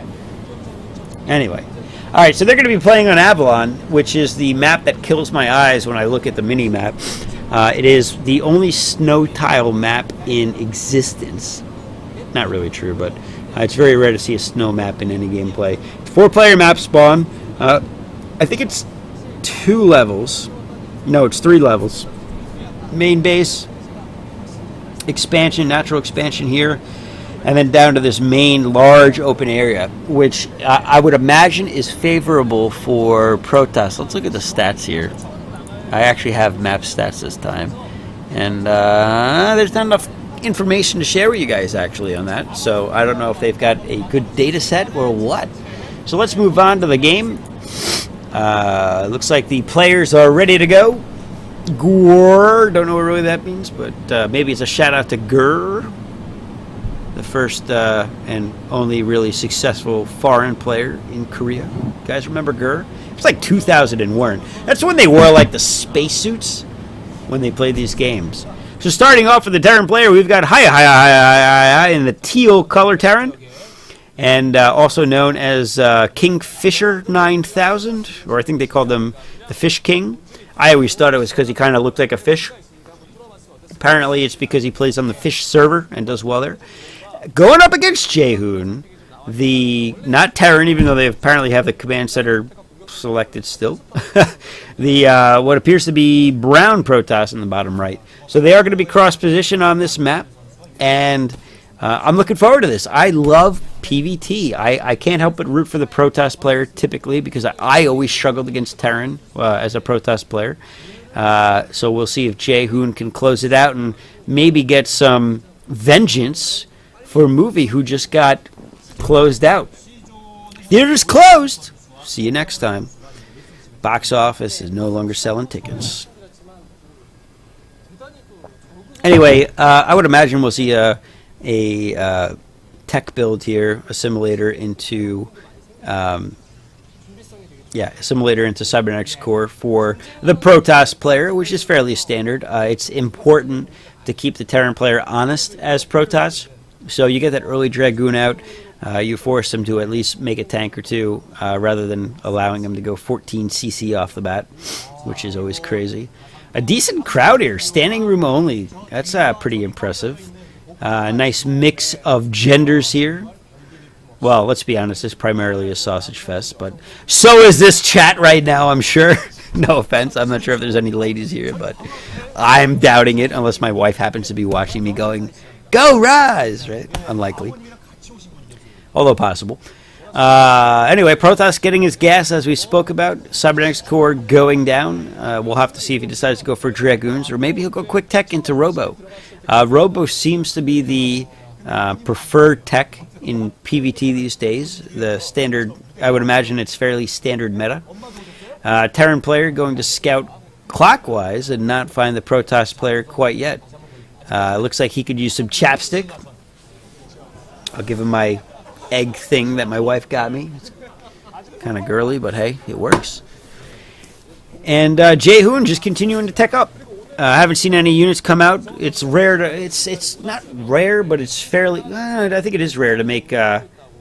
Anyway. Alright, so they're going to be playing on Avalon, which is the map that kills my eyes when I look at the mini-map. It is the only snow tile map in existence. Not really true, but it's very rare to see a snow map in any gameplay. 4-player map spawn. I think it's 2 levels. No, it's 3 levels. Main base, expansion, natural expansion here, and then down to this main large open area, which I would imagine is favorable for Protoss. Let's look at the stats here. I actually have map stats this time, and there's not enough information to share with you guys actually on that, so I don't know if they've got a good data set or what. So let's move on to the game. Looks like the players are ready to go. Gore, don't know what really that means, but maybe it's a shout out to Gur, the first and only really successful foreign player in Korea. You guys remember Gur? It was like 2001. That's when they wore like the spacesuits when they played these games. So starting off with the Terran player, we've got HiyA in the teal color Terran, and also known as Kingfisher 9000, or I think they called them the Fish King. I always thought it was because he kind of looked like a fish. Apparently it's because he plays on the fish server and does well there. Going up against Jaehoon, the not Terran, even though they apparently have the command center selected still. The what appears to be brown Protoss in the bottom right. So they are going to be cross position on this map, and I'm looking forward to this. I love PvT. I can't help but root for the Protoss player typically because I always struggled against Terran as a Protoss player. So we'll see if Jaehoon can close it out and maybe get some vengeance for Movie, who just got closed out. Theater's closed. See you next time. Box office is no longer selling tickets. Anyway, I would imagine we'll see a tech build here, assimilator into assimilator into cybernetics core for the Protoss player, which is fairly standard. It's important to keep the Terran player honest as Protoss, so you get that early Dragoon out, you force them to at least make a tank or two, rather than allowing them to go 14 CC off the bat, which is always crazy. A decent crowd here, standing room only. That's pretty impressive. Nice mix of genders here. Well, let's be honest, it's primarily a sausage fest, but so is this chat right now, I'm sure. No offense, I'm not sure if there's any ladies here, but I'm doubting it unless my wife happens to be watching me going, "Go Rise!" Right? Unlikely. Although possible. Anyway, Protoss getting his gas as we spoke about. Cybernetics core going down. We'll have to see if he decides to go for Dragoons, or maybe he'll go quick tech into Robo. Robo seems to be the preferred tech in PvT these days. The standard, I would imagine it's fairly standard meta. Terran player going to scout clockwise and not find the Protoss player quite yet. Looks like he could use some chapstick. I'll give him my egg thing that my wife got me. It's kind of girly, but hey, it works. And Jaehoon just continuing to tech up. I haven't seen any units come out. It's rare to. It's not rare, but it's fairly. I think it is rare to make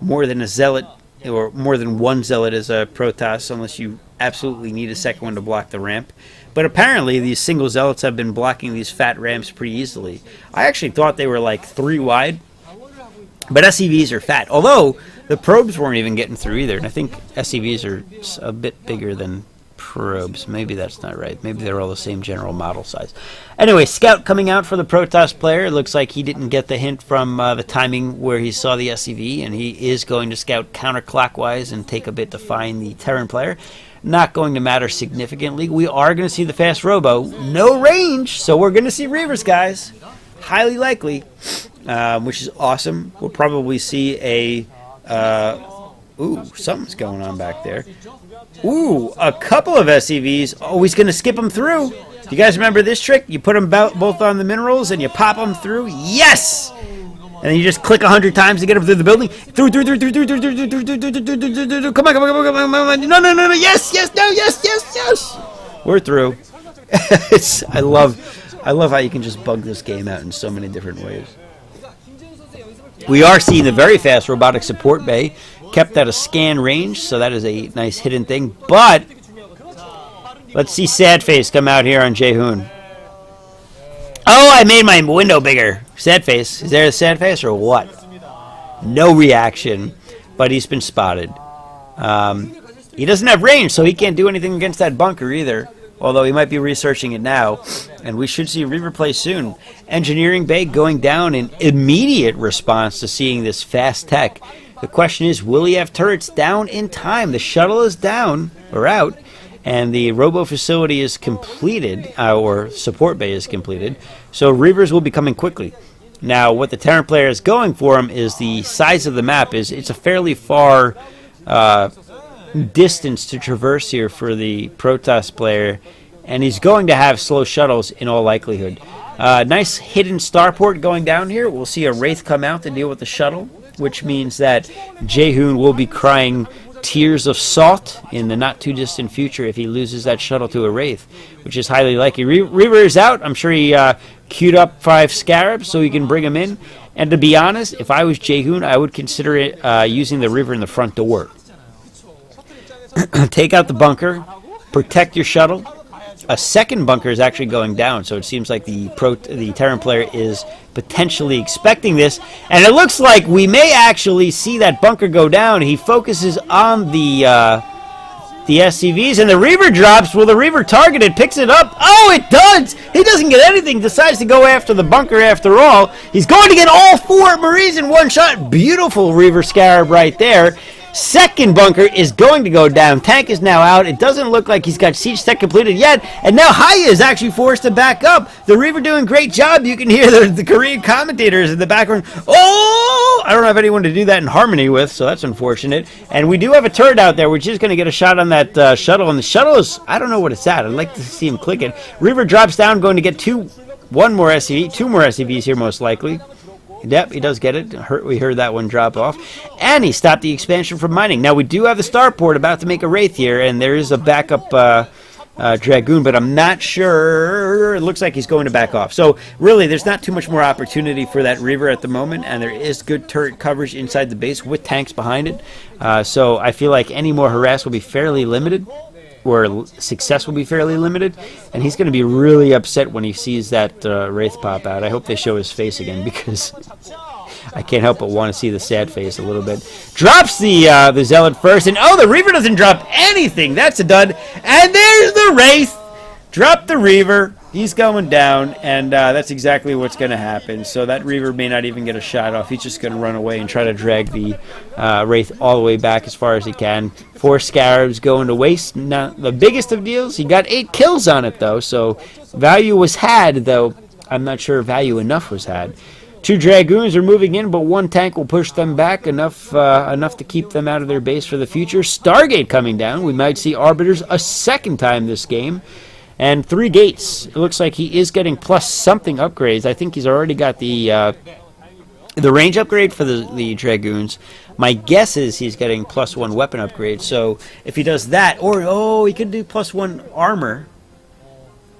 more than a zealot or more than one zealot as a Protoss, unless you absolutely need a second one to block the ramp. But apparently, these single zealots have been blocking these fat ramps pretty easily. I actually thought they were like 3 wide. But SCVs are fat, although the probes weren't even getting through either. And I think SCVs are a bit bigger than probes. Maybe that's not right. Maybe they're all the same general model size. Anyway, scout coming out for the Protoss player. It looks like he didn't get the hint from the timing where he saw the SCV, and he is going to scout counterclockwise and take a bit to find the Terran player. Not going to matter significantly. We are going to see the fast Robo. No range, so we're going to see Reavers, guys. Highly likely. Which is awesome. We'll probably see a... ooh, something's going on back there. Ooh, a couple of SCVs. Oh, he's going to skip them through. Do you guys remember this trick? You put them both on the minerals and you pop them through. Yes! And then you just click 100 times to get them through the building. Through. Come on. No. Yes. No. Yes. We're through. I love how you can just bug this game out in so many different ways. We are seeing the very fast robotic support bay kept at a scan range, so that is a nice hidden thing. But let's see Sad Face come out here on Jaehoon. Oh, I made my window bigger. Sad face. Is there a sad face or what? No reaction, but he's been spotted. He doesn't have range, so he can't do anything against that bunker either. Although he might be researching it now. And we should see Reaver play soon. Engineering Bay going down in immediate response to seeing this fast tech. The question is, will he have turrets down in time? The shuttle is down, or out, and the robo facility is completed, or support bay is completed. So Reavers will be coming quickly. Now, what the Terran player is going for him is the size of the map. It's a fairly far distance to traverse here for the Protoss player, and he's going to have slow shuttles in all likelihood. Nice hidden starport going down here. We'll see a Wraith come out to deal with the shuttle, which means that Jaehoon will be crying tears of salt in the not too distant future if he loses that shuttle to a Wraith, which is highly likely. Reaver is out. I'm sure he queued up 5 Scarabs so he can bring him in. And to be honest, if I was Jaehoon, I would consider it using the Reaver in the front door. Take out the bunker, protect your shuttle. A second bunker is actually going down, so it seems like the Terran player is potentially expecting this. And it looks like we may actually see that bunker go down. He focuses on the SCVs, and the Reaver drops. Will the Reaver target it? Picks it up. Oh, it does! He doesn't get anything. Decides to go after the bunker after all. He's going to get all 4 Marines in one shot. Beautiful Reaver Scarab right there. Second bunker is going to go down. Tank is now out. It doesn't look like he's got siege tech completed yet. And now HiyA is actually forced to back up. The Reaver doing a great job. You can hear the Korean commentators in the background. Oh! I don't have anyone to do that in harmony with, so that's unfortunate. And we do have a turret out there, which is going to get a shot on that shuttle. And the shuttle is, I don't know what it's at. I'd like to see him click it. Reaver drops down, going to get 2 more SCVs here most likely. Yep, he does get it. We heard that one drop off. And he stopped the expansion from mining. Now, we do have the starport about to make a Wraith here, and there is a backup Dragoon, but I'm not sure. It looks like he's going to back off. So, really, there's not too much more opportunity for that Reaver at the moment, and there is good turret coverage inside the base with tanks behind it. So, I feel like any more harass will be fairly limited, or success will be fairly limited, and he's going to be really upset when he sees that Wraith pop out. I hope they show his face again, because I can't help but want to see the sad face a little bit. Drops the Zealot first, and oh, the Reaver doesn't drop anything. That's a dud. And there's the Wraith. Drop the Reaver. He's going down, and that's exactly what's going to happen. So that Reaver may not even get a shot off. He's just going to run away and try to drag the Wraith all the way back as far as he can. 4 Scarabs going to waste. Not the biggest of deals. He got 8 kills on it, though, so value was had, though I'm not sure value enough was had. 2 Dragoons are moving in, but 1 tank will push them back enough to keep them out of their base for the future. Stargate coming down. We might see Arbiters a second time this game. And 3 gates. It looks like he is getting plus something upgrades. I think he's already got the range upgrade for the Dragoons. My guess is he's getting plus 1 weapon upgrade. So if he does that, or he could do plus 1 armor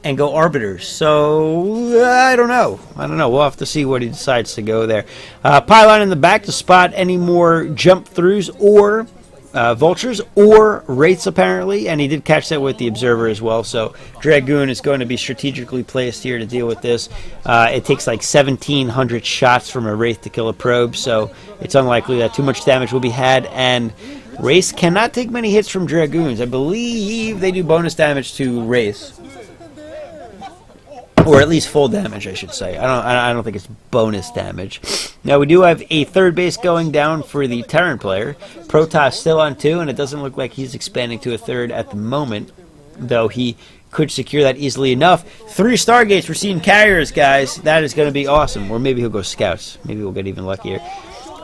and go Arbiters. So I don't know. We'll have to see what he decides to go there. Pylon in the back to spot any more jump throughs or Vultures or Wraiths, apparently, and he did catch that with the Observer as well. So Dragoon is going to be strategically placed here to deal with this. It takes like 1,700 shots from a Wraith to kill a probe, so it's unlikely that too much damage will be had. And Wraiths cannot take many hits from Dragoons. I believe they do bonus damage to Wraiths. Or at least full damage, I should say. I don't think it's bonus damage. Now, we do have a third base going down for the Terran player. Protoss still on 2, and it doesn't look like he's expanding to a third at the moment, though he could secure that easily enough. 3 Stargates. We're seeing carriers, guys. That is going to be awesome. Or maybe he'll go scouts. Maybe we'll get even luckier.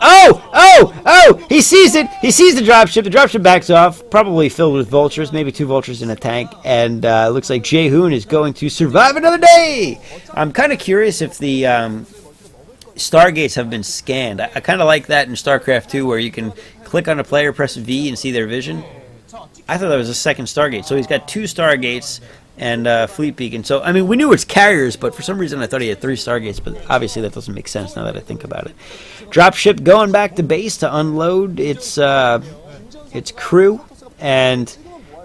Oh! He sees it. He sees the dropship. The dropship backs off, probably filled with vultures, maybe 2 vultures in a tank, and it looks like Jaehoon is going to survive another day. I'm kind of curious if the Stargates have been scanned. I kind of like that in StarCraft 2, where you can click on a player, press V, and see their vision. I thought that was a second Stargate. So he's got 2 Stargates and Fleet Beacon. So, I mean, we knew it's carriers, but for some reason I thought he had 3 Stargates, but obviously that doesn't make sense now that I think about it. Dropship going back to base to unload its crew, and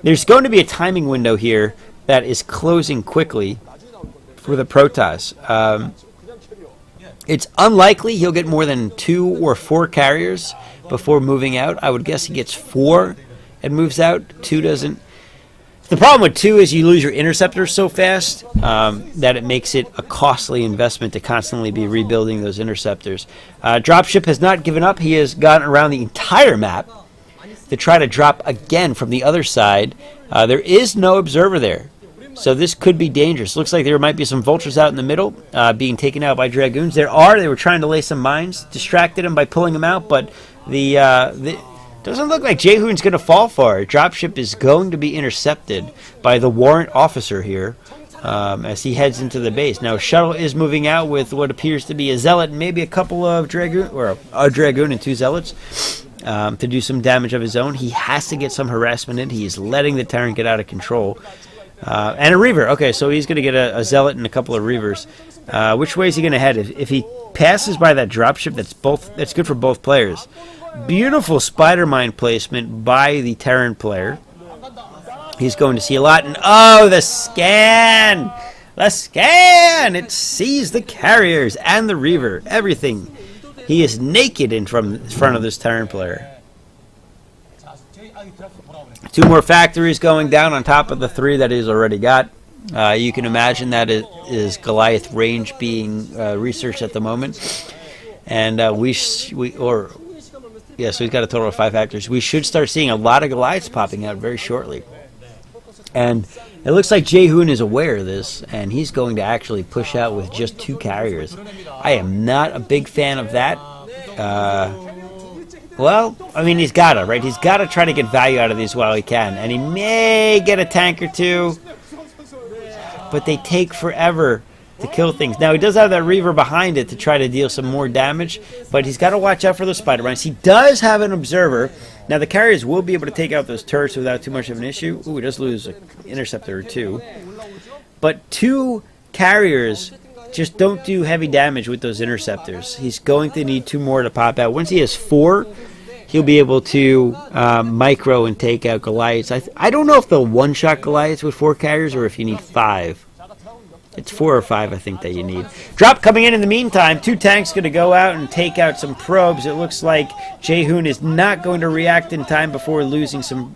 there's going to be a timing window here that is closing quickly with a Protoss. It's unlikely he'll get more than 2 or 4 carriers before moving out. I would guess he gets 4 and moves out. 2 doesn't. The problem with 2 is you lose your interceptors so fast that it makes it a costly investment to constantly be rebuilding those interceptors. Dropship has not given up. He has gone around the entire map to try to drop again from the other side. There is no observer there, so this could be dangerous. Looks like there might be some vultures out in the middle being taken out by dragoons. They were trying to lay some mines, distracted him by pulling them out, but the doesn't look like Jaehoon's going to fall for it. Dropship is going to be intercepted by the warrant officer here as he heads into the base. Now, Shuttle is moving out with what appears to be a zealot and maybe a couple of dragoon, or a dragoon and 2 zealots to do some damage of his own. He has to get some harassment in. He is letting the Terran get out of control. And a Reaver. Okay, so he's going to get a zealot and a couple of Reavers. Which way is he going to head? If he passes by that dropship, that's good for both players. Beautiful spider mine placement by the Terran player. He's going to see a lot. And oh, the scan! The scan! It sees the carriers and the Reaver. Everything. He is naked in front of this Terran player. 2 more factories going down on top of the 3 that he's already got. You can imagine that it is Goliath range being researched at the moment. And so he's got a total of 5 factories. We should start seeing a lot of Goliaths popping out very shortly. And it looks like Jaehoon is aware of this, and he's going to actually push out with just 2 carriers. I am not a big fan of that. Well, I mean, he's got to, right? He's got to try to get value out of these while he can. And he may get a tank or 2, but they take forever to kill things. Now, he does have that Reaver behind it to try to deal some more damage, but he's got to watch out for those spider mines. He does have an observer. Now, the carriers will be able to take out those turrets without too much of an issue. Ooh, he does lose an interceptor or 2. But 2 carriers just don't do heavy damage with those interceptors. He's going to need 2 more to pop out. Once he has 4, he'll be able to micro and take out Goliaths. I don't know if they'll one-shot Goliaths with 4 carriers or if you need 5. It's 4 or 5, I think, that you need. Drop coming in the meantime. 2 tanks going to go out and take out some probes. It looks like Jaehoon is not going to react in time before losing some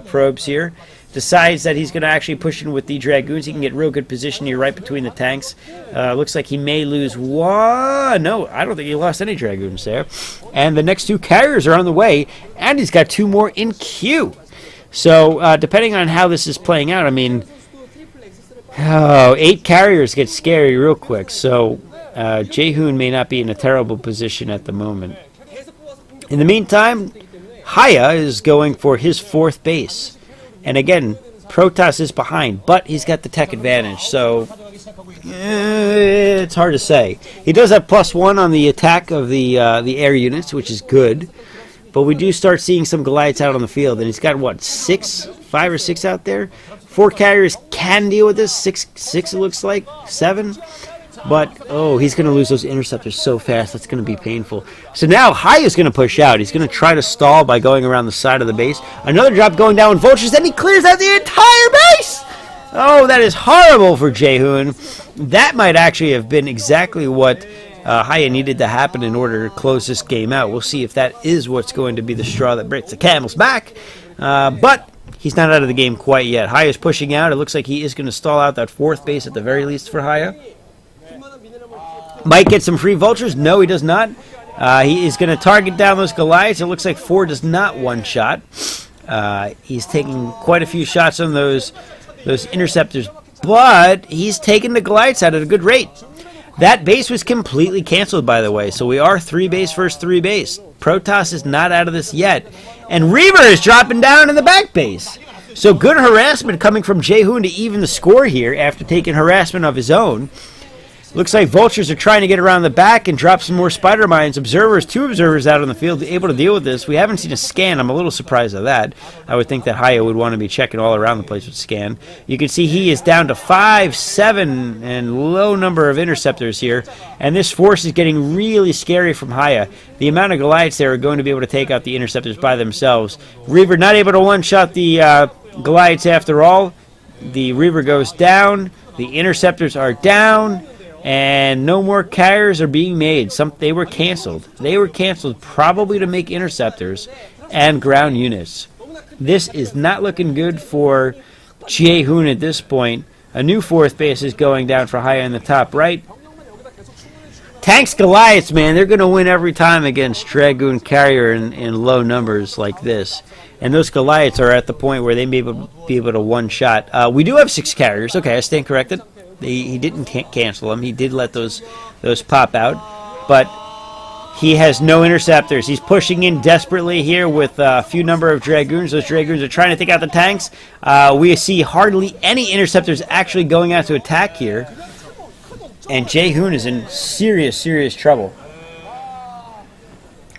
probes here. Decides that he's going to actually push in with the Dragoons. He can get real good position here right between the tanks. Looks like he may lose 1. No, I don't think he lost any Dragoons there. And the next 2 carriers are on the way, and he's got 2 more in queue. So, depending on how this is playing out, I mean, 8 carriers get scary real quick. So, Jaehoon may not be in a terrible position at the moment. In the meantime, HiyA is going for his 4th base. And again, Protoss is behind, but he's got the tech advantage, so it's hard to say. He does have +1 on the attack of the air units, which is good. But we do start seeing some Goliaths out on the field, and he's got, what, 5 or 6 out there? 4 carriers can deal with this. 6 it looks like. 7. But, oh, he's going to lose those interceptors so fast. That's going to be painful. So now HiyA is going to push out. He's going to try to stall by going around the side of the base. Another drop going down with vultures. Then he clears out the entire base. Oh, that is horrible for Jaehoon. That might actually have been exactly what HiyA needed to happen in order to close this game out. We'll see if that is what's going to be the straw that breaks the camel's back. But he's not out of the game quite yet. HiyA is pushing out. It looks like he is going to stall out that 4th base at the very least for HiyA. Might get some free vultures. No, he does not. He is going to target down those Goliaths. It looks like 4 does not one-shot. He's taking quite a few shots on those interceptors, but he's taking the Goliaths out at a good rate. That base was completely canceled, by the way, so we are 3 base versus 3 base. Protoss is not out of this yet, and Reaver is dropping down in the back base. So good harassment coming from Jaehoon to even the score here after taking harassment of his own. Looks like vultures are trying to get around the back and drop some more spider mines. Observers, 2 observers out on the field able to deal with this. We haven't seen a scan. I'm a little surprised at that. I would think that HiyA would want to be checking all around the place with scan. You can see he is down to 5, 7, and low number of interceptors here. And this force is getting really scary from HiyA. The amount of Goliaths there are going to be able to take out the interceptors by themselves. Reaver not able to one-shot the Goliaths after all. The Reaver goes down. The interceptors are down, and no more carriers are being made. They were canceled. They were canceled probably to make interceptors and ground units. This is not looking good for Jaehoon at this point. A new fourth base is going down for HiyA in the top right. Tanks Goliaths, man, they're going to win every time against Dragoon Carrier in low numbers like this. And those Goliaths are at the point where they may be able to one-shot. We do have 6 carriers. Okay, I stand corrected. He didn't cancel them. He did let those pop out. But he has no interceptors. He's pushing in desperately here with a few number of Dragoons. Those Dragoons are trying to take out the tanks. We see hardly any interceptors actually going out to attack here. And Jaehoon is in serious, serious trouble.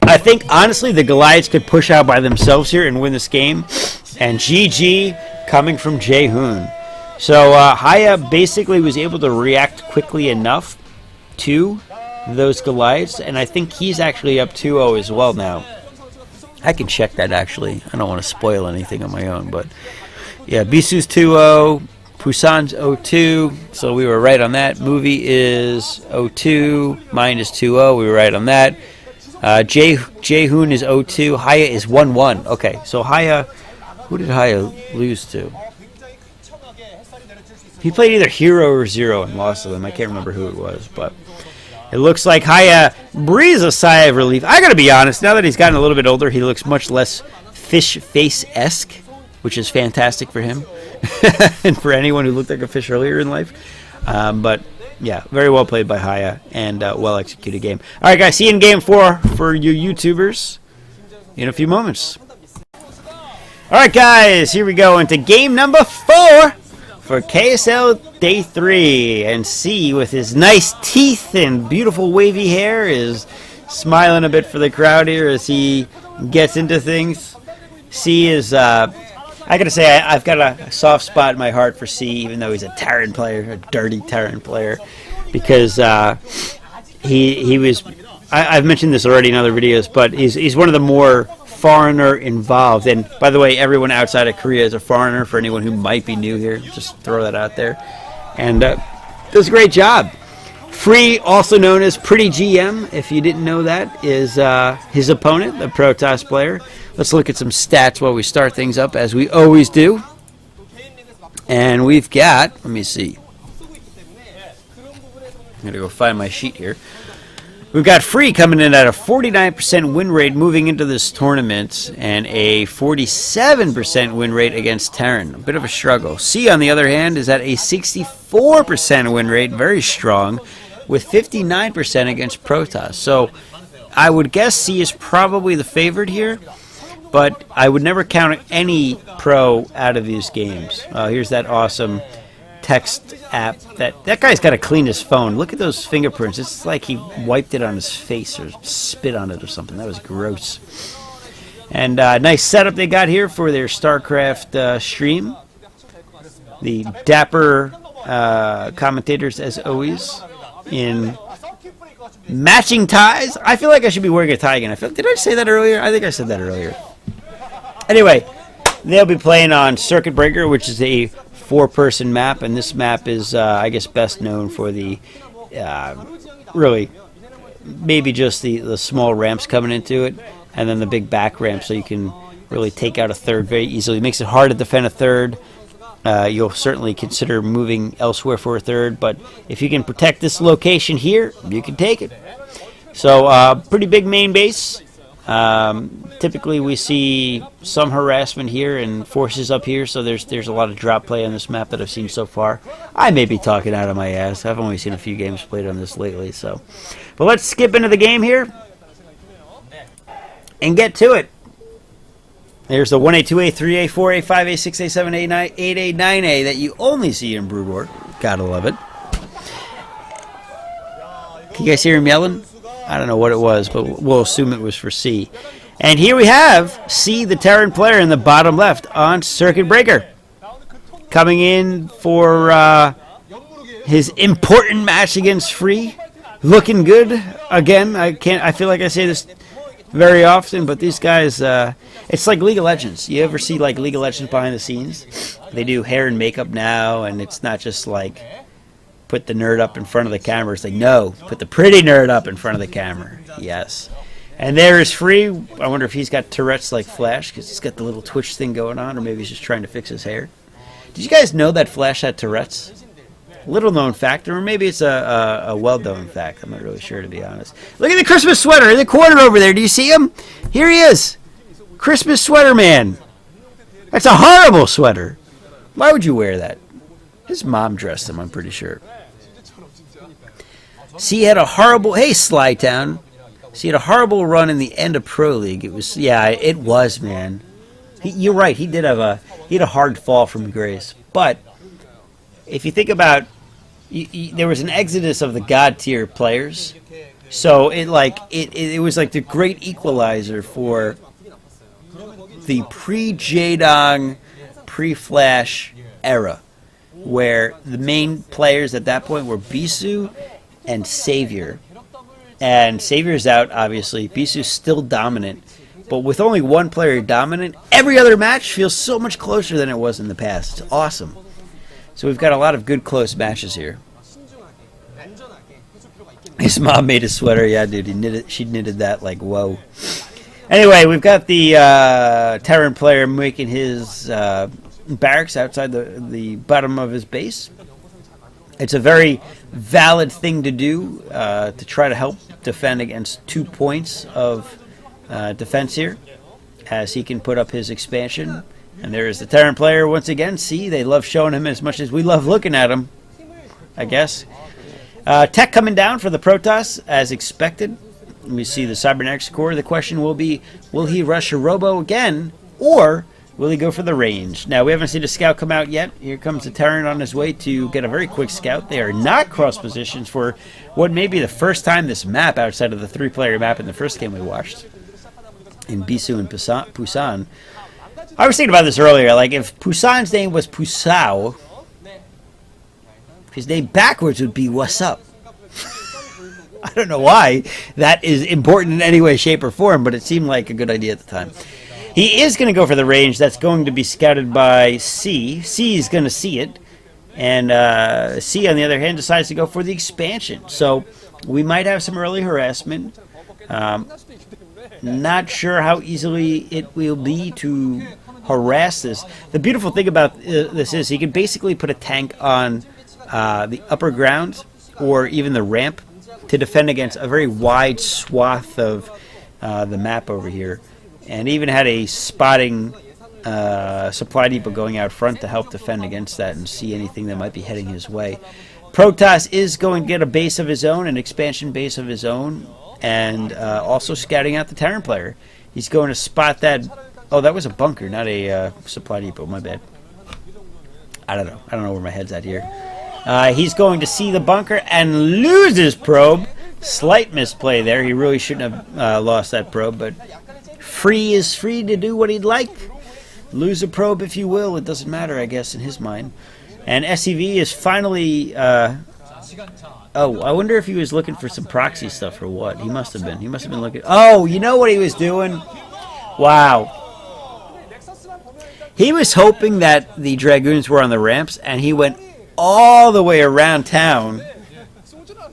I think, honestly, the Goliaths could push out by themselves here and win this game. And GG coming from Jaehoon. So HiyA basically was able to react quickly enough to those Goliaths. And I think he's actually up 2-0 as well now. I can check that, actually. I don't want to spoil anything on my own. But, yeah, Bisu's 2-0. Pusan's 0-2, so we were right on that. Movie is 0-2, mine is 2-0, we were right on that. Jaehoon is 0-2, HiyA is 1-1. Okay, so HiyA, who did HiyA lose to? He played either Hero or Zero and lost to them. I can't remember who it was, but it looks like HiyA breathes a sigh of relief. I gotta be honest, now that he's gotten a little bit older, he looks much less fish face-esque, which is fantastic for him. And for anyone who looked like a fish earlier in life. But, yeah, very well played by HiyA and well-executed game. All right, guys, see you in Game 4 for you YouTubers in a few moments. All right, guys, here we go into Game number 4 for KSL Day 3. And C, with his nice teeth and beautiful wavy hair, is smiling a bit for the crowd here as he gets into things. C is... I gotta say, I've got a soft spot in my heart for C, even though he's a Terran player, a dirty Terran player, because he was. I've mentioned this already in other videos, but he's one of the more foreigner involved. And by the way, everyone outside of Korea is a foreigner. For anyone who might be new here, just throw that out there. And does a great job. Free, also known as Pretty GM, if you didn't know that, is his opponent, the Protoss player. Let's look at some stats while we start things up, as we always do. And we've got, let me see. I'm going to go find my sheet here. We've got Free coming in at a 49% win rate moving into this tournament, and a 47% win rate against Terran. A bit of a struggle. C, on the other hand, is at a 64% win rate, very strong, with 59% against Protoss. So I would guess C is probably the favorite here. But I would never count any pro out of these games. Here's that awesome text app. That guy's got to clean his phone. Look at those fingerprints. It's like he wiped it on his face or spit on it or something. That was gross. And nice setup they got here for their StarCraft stream. The dapper commentators, as always, in matching ties. I feel like I should be wearing a tie again. Did I say that earlier? I think I said that earlier. Anyway, they'll be playing on Circuit Breaker, which is a 4-person map, and this map is, I guess, best known for the, really, maybe just the small ramps coming into it, and then the big back ramp, so you can really take out a third very easily. It makes it hard to defend a third. You'll certainly consider moving elsewhere for a third, but if you can protect this location here, you can take it. So, pretty big main base. Typically we see some harassment here and forces up here, so there's a lot of drop play on this map that I've seen so far. I may be talking out of my ass. I've only seen a few games played on this lately, so. But let's skip into the game here and get to it. There's the 1A, 2A, 3A, 4A, 5A, 6A, 7A, 8A, 9A that you only see in Brood War. Gotta love it. Can you guys hear him yelling? I don't know what it was, but we'll assume it was for C. And here we have C, the Terran player, in the bottom left on Circuit Breaker. Coming in for his important match against Free. Looking good. Again, I feel like I say this very often, but these guys, it's like League of Legends. You ever see like League of Legends behind the scenes? They do hair and makeup now, and it's not just like put the nerd up in front of the camera. It's like, no, put the pretty nerd up in front of the camera. Yes. And there is Free. I wonder if he's got Tourette's like Flash, because he's got the little twitch thing going on, or maybe he's just trying to fix his hair. Did you guys know that Flash had Tourette's? Little known fact, or maybe it's a well-known fact. I'm not really sure, to be honest. Look at the Christmas sweater in the corner over there. Do you see him? Here he is. Christmas sweater man. That's a horrible sweater. Why would you wear that? His mom dressed him, I'm pretty sure. See, he had a horrible... Hey, Slytown. See, he had a horrible run in the end of Pro League. It was... Yeah, it was, man. You're right. He had a hard fall from grace. But if you think about... there was an exodus of the God tier players. So it was like the great equalizer for the pre-Jaedong, pre-Flash era, where the main players at that point were Bisu and Savior. And Savior's out, obviously. Bisu's still dominant. But with only one player dominant, every other match feels so much closer than it was in the past. It's awesome. So we've got a lot of good close matches here. His mom made a sweater. Yeah, dude, she knitted that like, whoa. Anyway, we've got the Terran player making his barracks outside the bottom of his base. It's a very valid thing to do to try to help defend against 2 points of defense here, as he can put up his expansion. And there's the Terran player once again. See, they love showing him as much as we love looking at him, I guess. Tech coming down for the Protoss, as expected. We see the Cybernetics core. The question will be, will he rush a Robo again, or will he go for the range? Now, we haven't seen a scout come out yet. Here comes the Terran on his way to get a very quick scout. They are not cross positions for what may be the first time this map, outside of the 3-player map in the first game we watched, in Bisu and Pusan. I was thinking about this earlier. Like, if Pusan's name was Pusao, his name backwards would be What's Up. I don't know why that is important in any way, shape, or form, but it seemed like a good idea at the time. He is going to go for the range. That's going to be scouted by C. C is going to see it. And C, on the other hand, decides to go for the expansion. So we might have some early harassment. Not sure how easily it will be to harass this. The beautiful thing about this is he can basically put a tank on the upper ground or even the ramp to defend against a very wide swath of the map over here. And even had a spotting supply depot going out front to help defend against that and see anything that might be heading his way. Protoss is going to get a base of his own, an expansion base of his own, and also scouting out the Terran player. He's going to spot that. Oh, that was a bunker, not a supply depot. My bad. I don't know where my head's at here. He's going to see the bunker and lose his probe. Slight misplay there. He really shouldn't have lost that probe, but Free is free to do what he'd like. Lose a probe if you will. It doesn't matter, I guess, in his mind. And SCV is finally... oh, I wonder if he was looking for some proxy stuff or what. He must have been. He must have been looking... Oh, you know what he was doing? Wow. He was hoping that the Dragoons were on the ramps, and he went all the way around town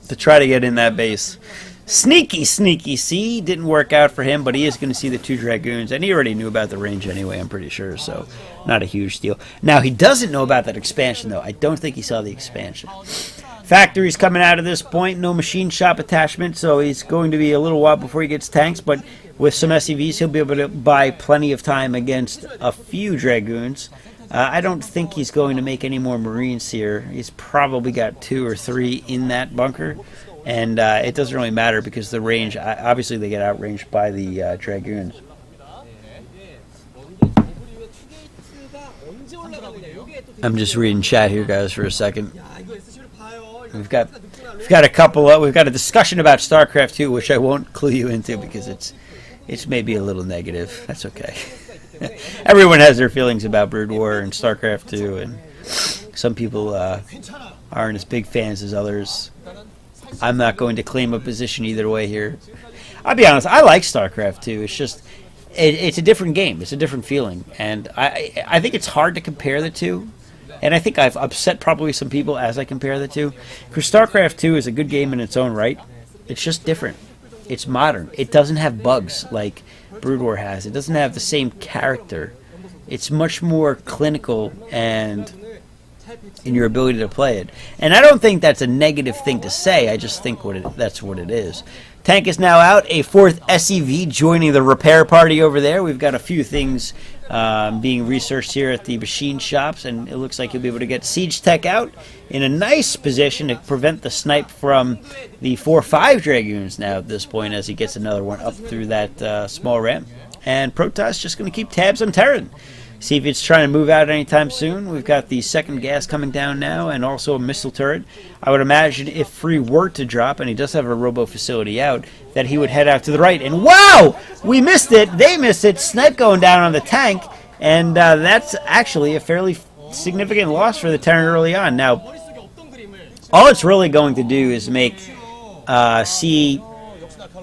to try to get in that base. Sneaky C. Didn't work out for him, but he is going to see the 2 Dragoons, and he already knew about the range anyway, I'm pretty sure, so not a huge deal. Now, he doesn't know about that expansion, though. I don't think he saw the expansion. Factory's coming out at this point, no machine shop attachment, so he's going to be a little while before he gets tanks, but with some SCVs, he'll be able to buy plenty of time against a few Dragoons. I don't think he's going to make any more Marines here. He's probably got 2 or 3 in that bunker. And it doesn't really matter because the range, obviously they get outranged by the Dragoons. I'm just reading chat here, guys, for a second. We've got a discussion about StarCraft 2, which I won't clue you into because it's maybe a little negative. That's okay. Everyone has their feelings about Brood War and StarCraft 2, and some people aren't as big fans as others. I'm not going to claim a position either way here. I'll be honest, I like StarCraft 2. It's just, it's a different game. It's a different feeling. And I think it's hard to compare the two and I think I've upset probably some people as I compare the two. Because StarCraft 2 is a good game in its own right. It's just different. It's modern. It doesn't have bugs like Brood War has. It doesn't have the same character. It's much more clinical and in your ability to play it. And I don't think that's a negative thing to say. I just think that's what it is. Tank is now out. A fourth SEV joining the repair party over there. We've got a few things being researched here at the machine shops, and it looks like you'll be able to get Siege Tech out in a nice position to prevent the snipe from the 4-5 Dragoons now at this point as he gets another one up through that small ramp. And Protoss just going to keep tabs on Terran. See if it's trying to move out anytime soon. We've got the second gas coming down now and also a missile turret. I would imagine if Free were to drop, and he does have a robo facility out, that he would head out to the right. And wow! We missed it! They missed it! Snipe going down on the tank. And that's actually a fairly significant loss for the Terran early on. Now, all it's really going to do is make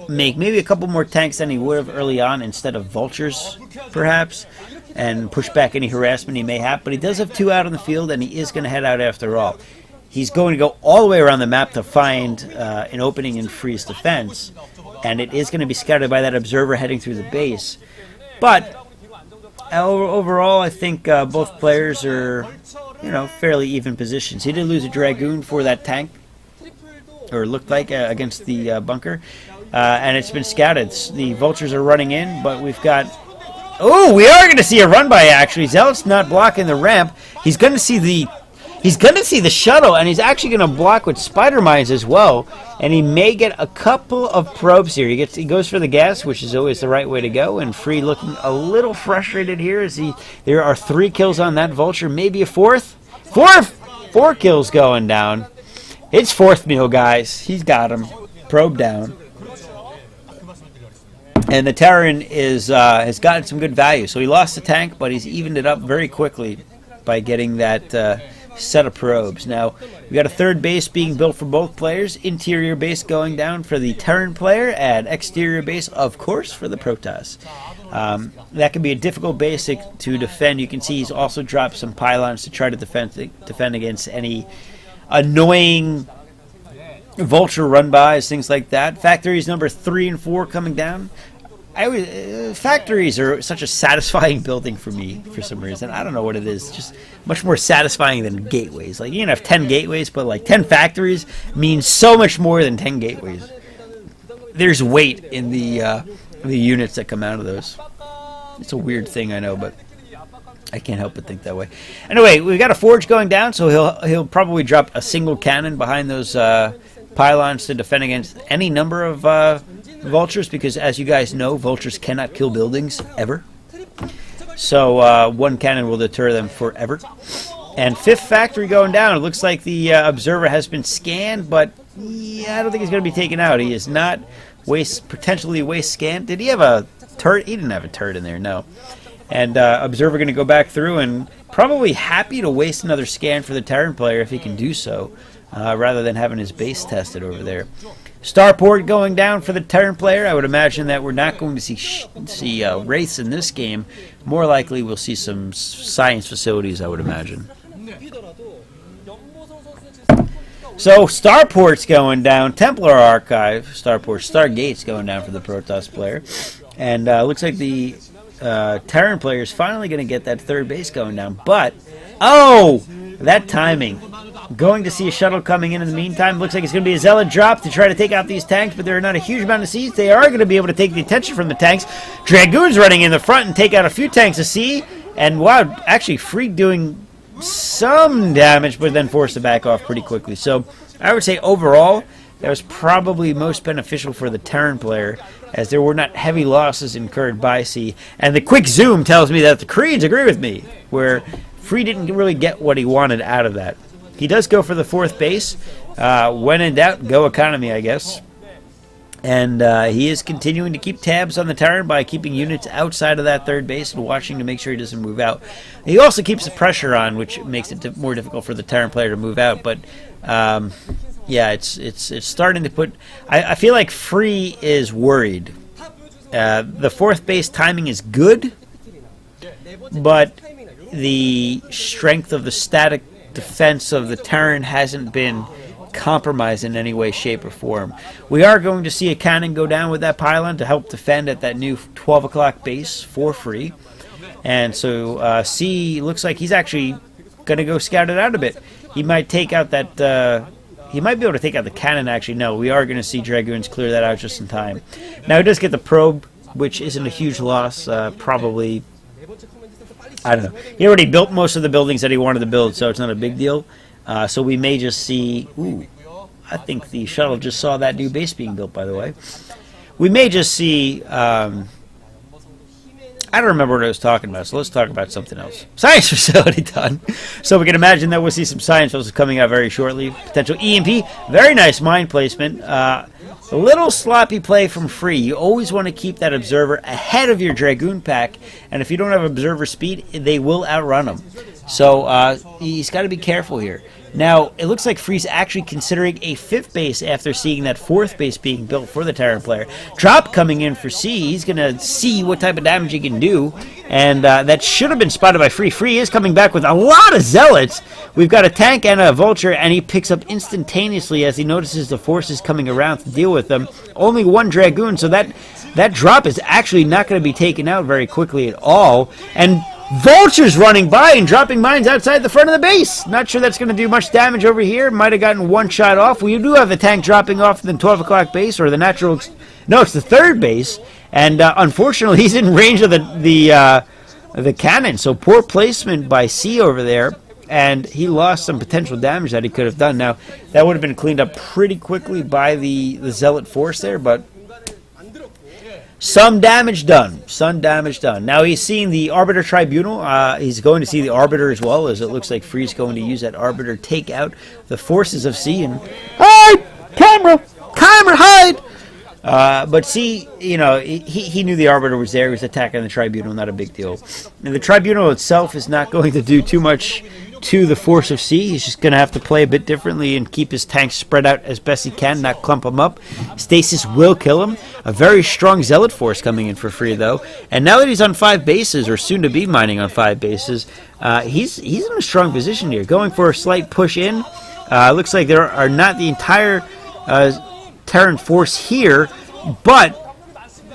make maybe a couple more tanks than he would have early on instead of vultures, perhaps, and push back any harassment he may have. But he does have 2 out on the field, and he is going to head out after all. He's going to go all the way around the map to find an opening in Free's defense, and it is going to be scouted by that observer heading through the base. But overall, I think both players are, fairly even positions. He did lose a Dragoon for that tank, or looked like, against the bunker, and it's been scouted. The vultures are running in, but we've got... Oh, we are going to see a run by actually. Zealot's not blocking the ramp. He's going to see the shuttle, and he's actually going to block with spider mines as well. And he may get a couple of probes here. He goes for the gas, which is always the right way to go. And Free looking a little frustrated here as there are 3 kills on that vulture, maybe a 4th. 4 kills going down. It's 4th meal, guys. He's got him. Probe down. And the Terran has gotten some good value. So he lost the tank, but he's evened it up very quickly by getting that set of probes. Now, we got a third base being built for both players. Interior base going down for the Terran player, and exterior base, of course, for the Protoss. That can be a difficult base to defend. You can see he's also dropped some pylons to try to defend against any annoying vulture run-bys, things like that. Factories number 3 and 4 coming down. Factories are such a satisfying building for me for some reason. I don't know what it is. Just much more satisfying than gateways. Like, you can have 10 gateways, but like 10 factories means so much more than 10 gateways. There's weight in the units that come out of those. It's a weird thing, I know, but I can't help but think that way. Anyway, we've got a forge going down, so he'll probably drop a single cannon behind those pylons to defend against any number of vultures, because as you guys know, vultures cannot kill buildings ever. So 1 cannon will deter them forever. And 5th factory going down. It looks like the observer has been scanned, but I don't think he's going to be taken out. He is not potentially waste scanned. Did he have a turret? He didn't have a turret in there, no. And observer going to go back through and probably happy to waste another scan for the Terran player if he can do so, rather than having his base tested over there. Starport going down for the Terran player. I would imagine that we're not going to see wraiths in this game. More likely we'll see some science facilities, I would imagine. So Starport's going down. Templar Archive, Stargate's going down for the Protoss player. And looks like the Terran player is finally going to get that third base going down. But, oh, that timing. Going to see a shuttle coming in the meantime. Looks like it's going to be a Zealot drop to try to take out these tanks, but there are not a huge amount of seeds. They are going to be able to take the attention from the tanks. Dragoons running in the front and take out a few tanks of C. And wow, actually Free doing some damage, but then forced to back off pretty quickly. So I would say overall, that was probably most beneficial for the Terran player, as there were not heavy losses incurred by C. And the quick zoom tells me that the Creeds agree with me, where Free didn't really get what he wanted out of that. He does go for the fourth base. When in doubt, go economy, I guess. And he is continuing to keep tabs on the Terran by keeping units outside of that third base and watching to make sure he doesn't move out. He also keeps the pressure on, which makes it more difficult for the Terran player to move out. But yeah, it's starting to put. I feel like Free is worried. The fourth base timing is good, but the strength of the static defense of the Terran hasn't been compromised in any way, shape, or form. We are going to see a cannon go down with that pylon to help defend at that new 12 o'clock base for free. And so C looks like he's actually going to go scout it out a bit. He might take out that... he might be able to take out the cannon, actually. No, we are going to see Dragoons clear that out just in time. Now, he does get the probe, which isn't a huge loss. Probably, I don't know. He already built most of the buildings that he wanted to build, so it's not a big deal. So we may just see... Ooh, I think the shuttle just saw that new base being built, by the way. We may just see... I don't remember what I was talking about, so let's talk about something else. Science facility done. So we can imagine that we'll see some science vessels coming out very shortly. Potential EMP. Very nice mine placement. A little sloppy play from Free. You always want to keep that observer ahead of your Dragoon pack, and if you don't have observer speed, they will outrun them. So he's got to be careful here. Now, it looks like Free's actually considering a 5th base after seeing that 4th base being built for the Terran player. Drop coming in for C. He's going to see what type of damage he can do. And that should have been spotted by Free. Free is coming back with a lot of Zealots. We've got a tank and a Vulture, and he picks up instantaneously as he notices the forces coming around to deal with them. Only 1 Dragoon, so that drop is actually not going to be taken out very quickly at all. And Vulture's running by and dropping mines outside the front of the base. Not sure that's going to do much damage over here. Might have gotten 1 shot off. We do have the tank dropping off the 12 o'clock base, or the natural... No, it's the 3rd base. And unfortunately, he's in range of the cannon. So poor placement by C over there. And he lost some potential damage that he could have done. Now, that would have been cleaned up pretty quickly by the Zealot force there, but... Some damage done. Some damage done. Now he's seeing the Arbiter Tribunal. He's going to see the Arbiter as well, as it looks like Free's going to use that Arbiter, take out the forces of C and... Hide! Camera! Camera, hide! But C, you know, he knew the Arbiter was there. He was attacking the Tribunal, not a big deal. And the Tribunal itself is not going to do too much to the force of C. He's just going to have to play a bit differently and keep his tanks spread out as best he can, not clump them up. Stasis will kill him. A very strong Zealot force coming in for Free, though. And now that he's on 5 bases, or soon to be mining on 5 bases, he's in a strong position here. Going for a slight push in. Looks like there are not the entire Terran force here, but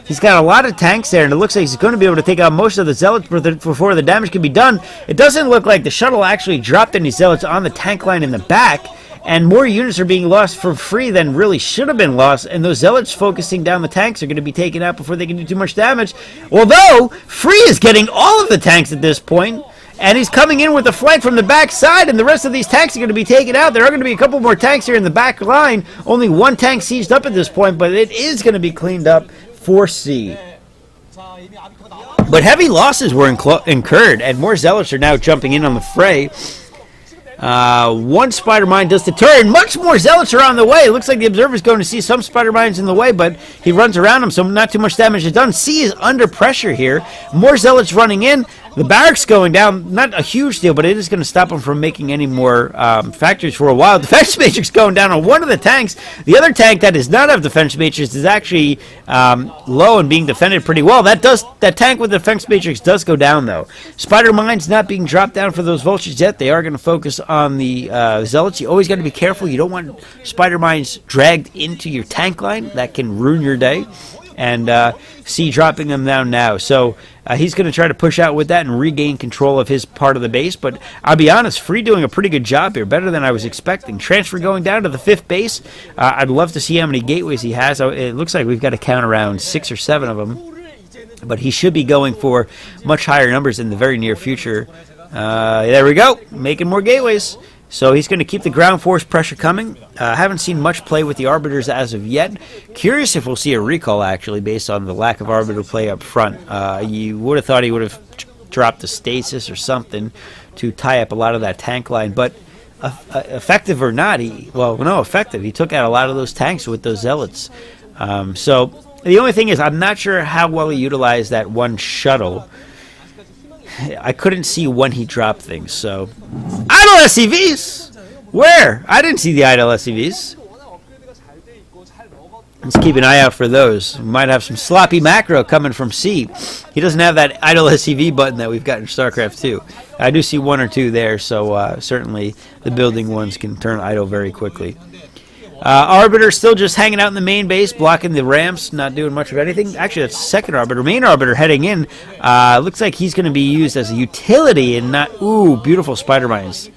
he's got a lot of tanks there, and it looks like he's going to be able to take out most of the Zealots before the damage can be done. It doesn't look like the shuttle actually dropped any Zealots on the tank line in the back, and more units are being lost for Free than really should have been lost, and those Zealots focusing down the tanks are going to be taken out before they can do too much damage. Although, Free is getting all of the tanks at this point, and he's coming in with a flank from the back side, and the rest of these tanks are going to be taken out. There are going to be a couple more tanks here in the back line. Only 1 tank sieged up at this point, but it is going to be cleaned up for C. But heavy losses were incurred, and more Zealots are now jumping in on the fray. 1 Spider Mine does deter, and much more Zealots are on the way. It looks like the Observer's going to see some Spider Mines in the way, but he runs around them, so not too much damage is done. C is under pressure here. More Zealots running in. The barracks going down, not a huge deal, but it is going to stop them from making any more factories for a while. Defense Matrix going down on 1 of the tanks. The other tank that does not have Defense Matrix is actually low and being defended pretty well. That tank with Defense Matrix does go down, though. Spider Mines not being dropped down for those Vultures yet. They are going to focus on the Zealots. You always got to be careful. You don't want Spider Mines dragged into your tank line. That can ruin your day. And C dropping them down now. So he's going to try to push out with that and regain control of his part of the base. But I'll be honest, Free doing a pretty good job here. Better than I was expecting. Transfer going down to the 5th base. I'd love to see how many gateways he has. It looks like we've got to count around 6 or 7 of them. But he should be going for much higher numbers in the very near future. There we go. Making more gateways. So he's going to keep the ground force pressure coming. Haven't seen much play with the Arbiters as of yet. Curious if we'll see a recall, actually, based on the lack of Arbiter play up front. You would have thought he would have dropped a stasis or something to tie up a lot of that tank line. But effective or not, effective. He took out a lot of those tanks with those Zealots. So the only thing is, I'm not sure how well he utilized that 1 shuttle. I couldn't see when he dropped things, so... Idle SCVs! Where? I didn't see the idle SCVs. Let's keep an eye out for those. We might have some sloppy macro coming from C. He doesn't have that idle SCV button that we've got in StarCraft 2. I do see 1 or 2 there, so certainly the building ones can turn idle very quickly. Arbiter still just hanging out in the main base, blocking the ramps, not doing much of anything. Actually, that's the second Arbiter. Main Arbiter heading in. Looks like he's going to be used as a utility and not... Ooh, beautiful spider mines.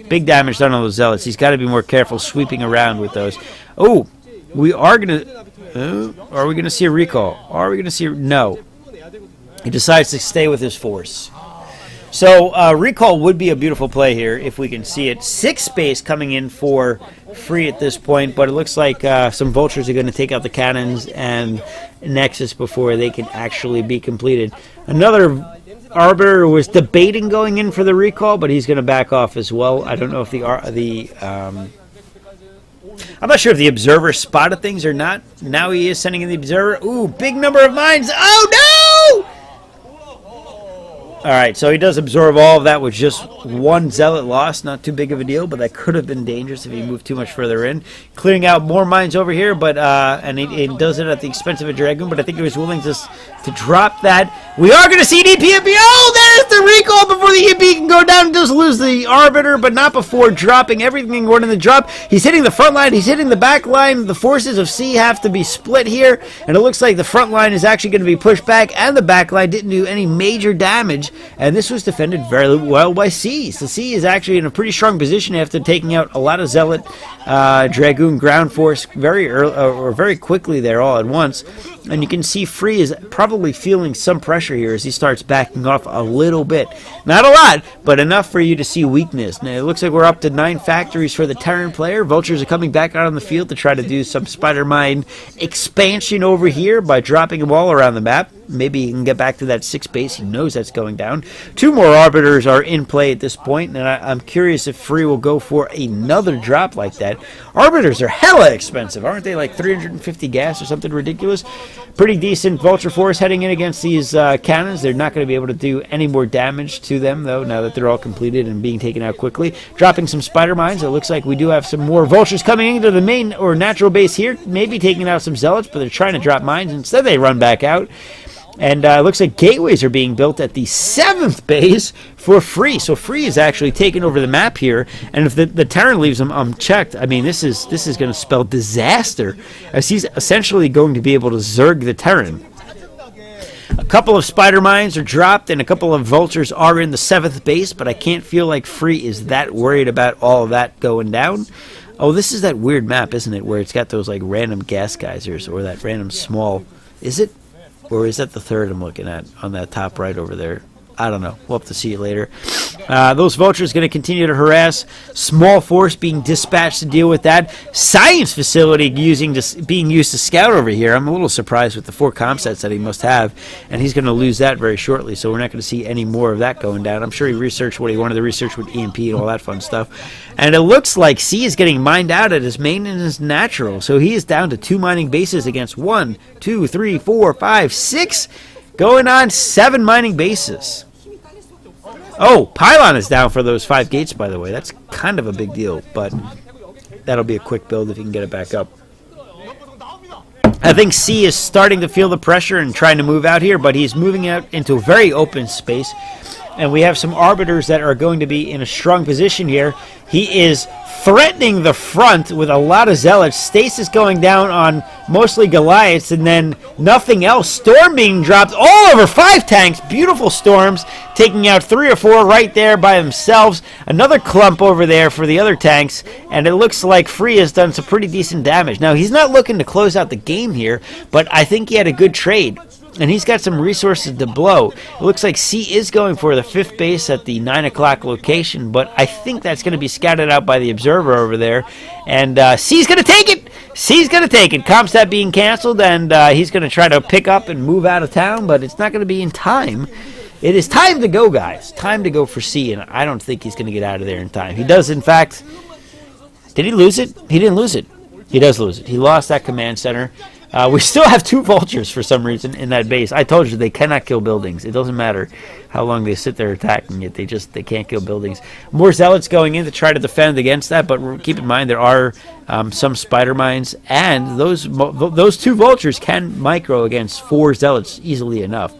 Big damage done on those zealots. He's got to be more careful sweeping around with those. Oh, we are going to... are we going to see a recall? Are we going to see... No. He decides to stay with his force. So, recall would be a beautiful play here if we can see it. 6 space coming in for free at this point, but it looks like some vultures are going to take out the cannons and Nexus before they can actually be completed. Another Arbiter was debating going in for the recall, but he's going to back off as well. I don't know if I'm not sure if the Observer spotted things or not. Now he is sending in the Observer. Ooh, big number of mines. Oh, no! Alright, so he does absorb all of that with just 1 Zealot loss. Not too big of a deal, but that could have been dangerous if he moved too much further in. Clearing out more mines over here, but and he does it at the expense of a Dragoon, but I think he was willing to drop that. We are going to see an EMP. Oh, there's the recall before the EMP can go down. He does lose the Arbiter, but not before dropping everything going in the drop. He's hitting the front line. He's hitting the back line. The forces of C have to be split here, and it looks like the front line is actually going to be pushed back, and the back line didn't do any major damage. And this was defended very well by C. So C is actually in a pretty strong position after taking out a lot of Zealot, Dragoon ground force very early, or very quickly there all at once. And you can see Free is probably feeling some pressure here as he starts backing off a little bit. Not a lot, but enough for you to see weakness. Now, it looks like we're up to 9 factories for the Terran player. Vultures are coming back out on the field to try to do some Spider Mine expansion over here by dropping them all around the map. Maybe he can get back to that 6 base. He knows that's going down. 2 more Arbiters are in play at this point, and I'm curious if Free will go for another drop like that. Arbiters are hella expensive. Aren't they like 350 gas or something ridiculous? Pretty decent Vulture force heading in against these cannons. They're not going to be able to do any more damage to them, though, now that they're all completed and being taken out quickly. Dropping some Spider Mines. It looks like we do have some more Vultures coming into the main or natural base here. Maybe taking out some Zealots, but they're trying to drop mines. Instead, they run back out. And it looks like gateways are being built at the 7th base for Free. So Free is actually taking over the map here. And if the Terran leaves him unchecked, I mean, this is going to spell disaster, as he's essentially going to be able to Zerg the Terran. A couple of Spider Mines are dropped, and a couple of Vultures are in the 7th base, but I can't feel like Free is that worried about all of that going down. Oh, this is that weird map, isn't it, where it's got those like random gas geysers, or that random small... Is it? Or is that the third I'm looking at on that top right over there? I don't know. We'll have to see it later. Those Vultures going to continue to harass. Small force being dispatched to deal with that. Science facility being used to scout over here. I'm a little surprised with the 4 comp sets that he must have. And he's going to lose that very shortly. So we're not going to see any more of that going down. I'm sure he researched what he wanted to research with EMP and all that fun stuff. And it looks like C is getting mined out at his main and his natural. So he is down to 2 mining bases against 1, 2, 3, 4, 5, 6. Going on 7 mining bases. Oh, Pylon is down for those 5 gates, by the way. That's kind of a big deal, but that'll be a quick build if you can get it back up. I think C is starting to feel the pressure and trying to move out here, but he's moving out into a very open space. And we have some Arbiters that are going to be in a strong position here. He is threatening the front with a lot of Zealots. Stasis going down on mostly Goliaths, and then nothing else. Storm being dropped all over 5 tanks. Beautiful Storms, taking out 3 or 4 right there by themselves. Another clump over there for the other tanks, and it looks like Free has done some pretty decent damage. Now, he's not looking to close out the game here, but I think he had a good trade. And he's got some resources to blow. It looks like C is going for the 5th base at the 9 o'clock location, but I think that's going to be scouted out by the Observer over there. And C's going to take it! C's going to take it. Comstat being canceled, and he's going to try to pick up and move out of town, but it's not going to be in time. It is time to go, guys. Time to go for C, and I don't think he's going to get out of there in time. He does, in fact... Did he lose it? He didn't lose it. He does lose it. He lost that command center. We still have 2 vultures for some reason in that base. I told you they cannot kill buildings. It doesn't matter how long they sit there attacking it. They can't kill buildings. More zealots going in to try to defend against that, but keep in mind there are some spider mines, and those 2 vultures can micro against 4 zealots easily enough.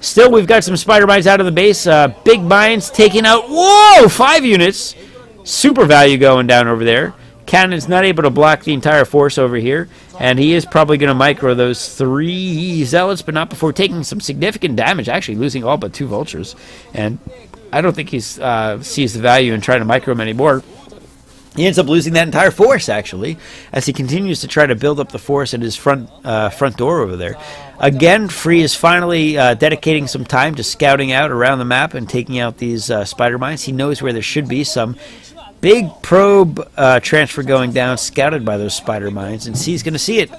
Still, we've got some spider mines out of the base. Big mines taking out, whoa, 5 units. Super value going down over there. Cannon's not able to block the entire force over here, and he is probably going to micro those 3 zealots, but not before taking some significant damage, actually losing all but 2 vultures. And I don't think he sees the value in trying to micro him anymore. He ends up losing that entire force, actually, as he continues to try to build up the force at his front door over there. Again, Free is finally dedicating some time to scouting out around the map and taking out these spider mines. He knows where there should be some big probe transfer going down, scouted by those spider mines, and C's going to see it.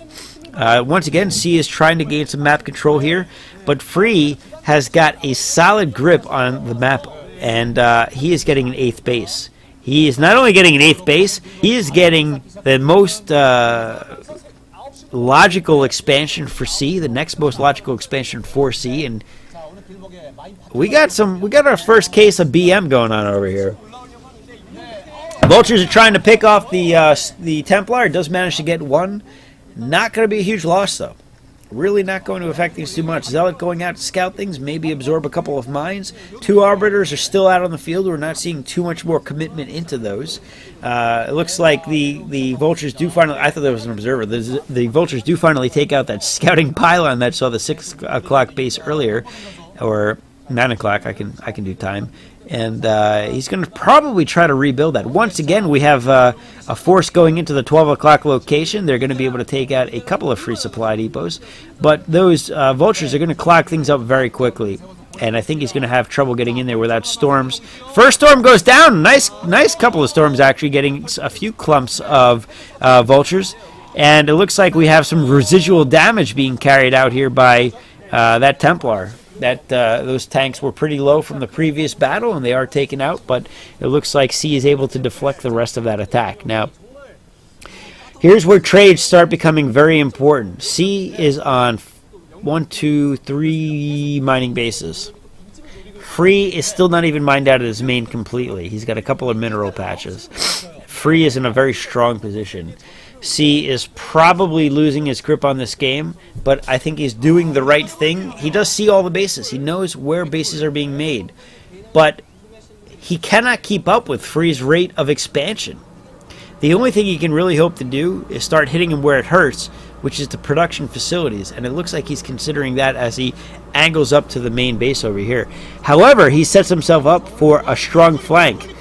Once again, C is trying to gain some map control here, but Free has got a solid grip on the map, and he is getting an 8th base. He is not only getting an 8th base, he is getting the most logical expansion for C, the next most logical expansion for C, and we got our first case of BM going on over here. Vultures are trying to pick off the Templar. It does manage to get 1. Not going to be a huge loss, though. Really not going to affect things too much. Zealot going out to scout things, maybe absorb a couple of mines. 2 Arbiters are still out on the field. We're not seeing too much more commitment into those. It looks like the Vultures do finally... I thought there was an observer. The Vultures do finally take out that scouting pylon that saw the 6 o'clock base earlier. Or 9 o'clock. I can do time. And he's going to probably try to rebuild that. Once again, we have a force going into the 12 o'clock location. They're going to be able to take out a couple of free supply depots. But those vultures are going to clock things up very quickly. And I think he's going to have trouble getting in there without storms. First storm goes down. Nice couple of storms, actually, getting a few clumps of vultures. And it looks like we have some residual damage being carried out here by that Templar. Those tanks were pretty low from the previous battle, and they are taken out, but it looks like C is able to deflect the rest of that attack. Now, here's where trades start becoming very important. C is on 1, 2, 3 mining bases. Free is still not even mined out at his main completely. He's got a couple of mineral patches. Free is in a very strong position. C is probably losing his grip on this game, but I think he's doing the right thing. He does see all the bases. He knows where bases are being made, but he cannot keep up with Free's rate of expansion. The only thing he can really hope to do is start hitting him where it hurts, which is the production facilities, and it looks like he's considering that as he angles up to the main base over here. However, he sets himself up for a strong flank.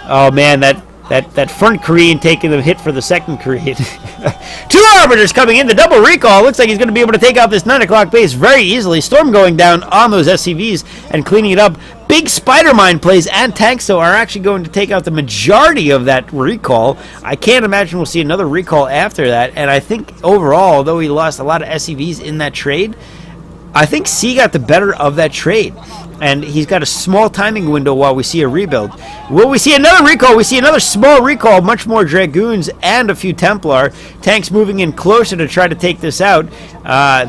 Oh man, that front Korean taking the hit for the second Korean. 2 Arbiters coming in. The double recall. Looks like he's going to be able to take out this 9 o'clock base very easily. Storm going down on those SCVs and cleaning it up. Big spider mine plays and tanks, though, are actually going to take out the majority of that recall. I can't imagine we'll see another recall after that. And I think overall, although he lost a lot of SCVs in that trade, I think C got the better of that trade. And he's got a small timing window while we see a rebuild. Will we see another recall? We see another small recall, much more Dragoons and a few Templar. Tanks moving in closer to try to take this out.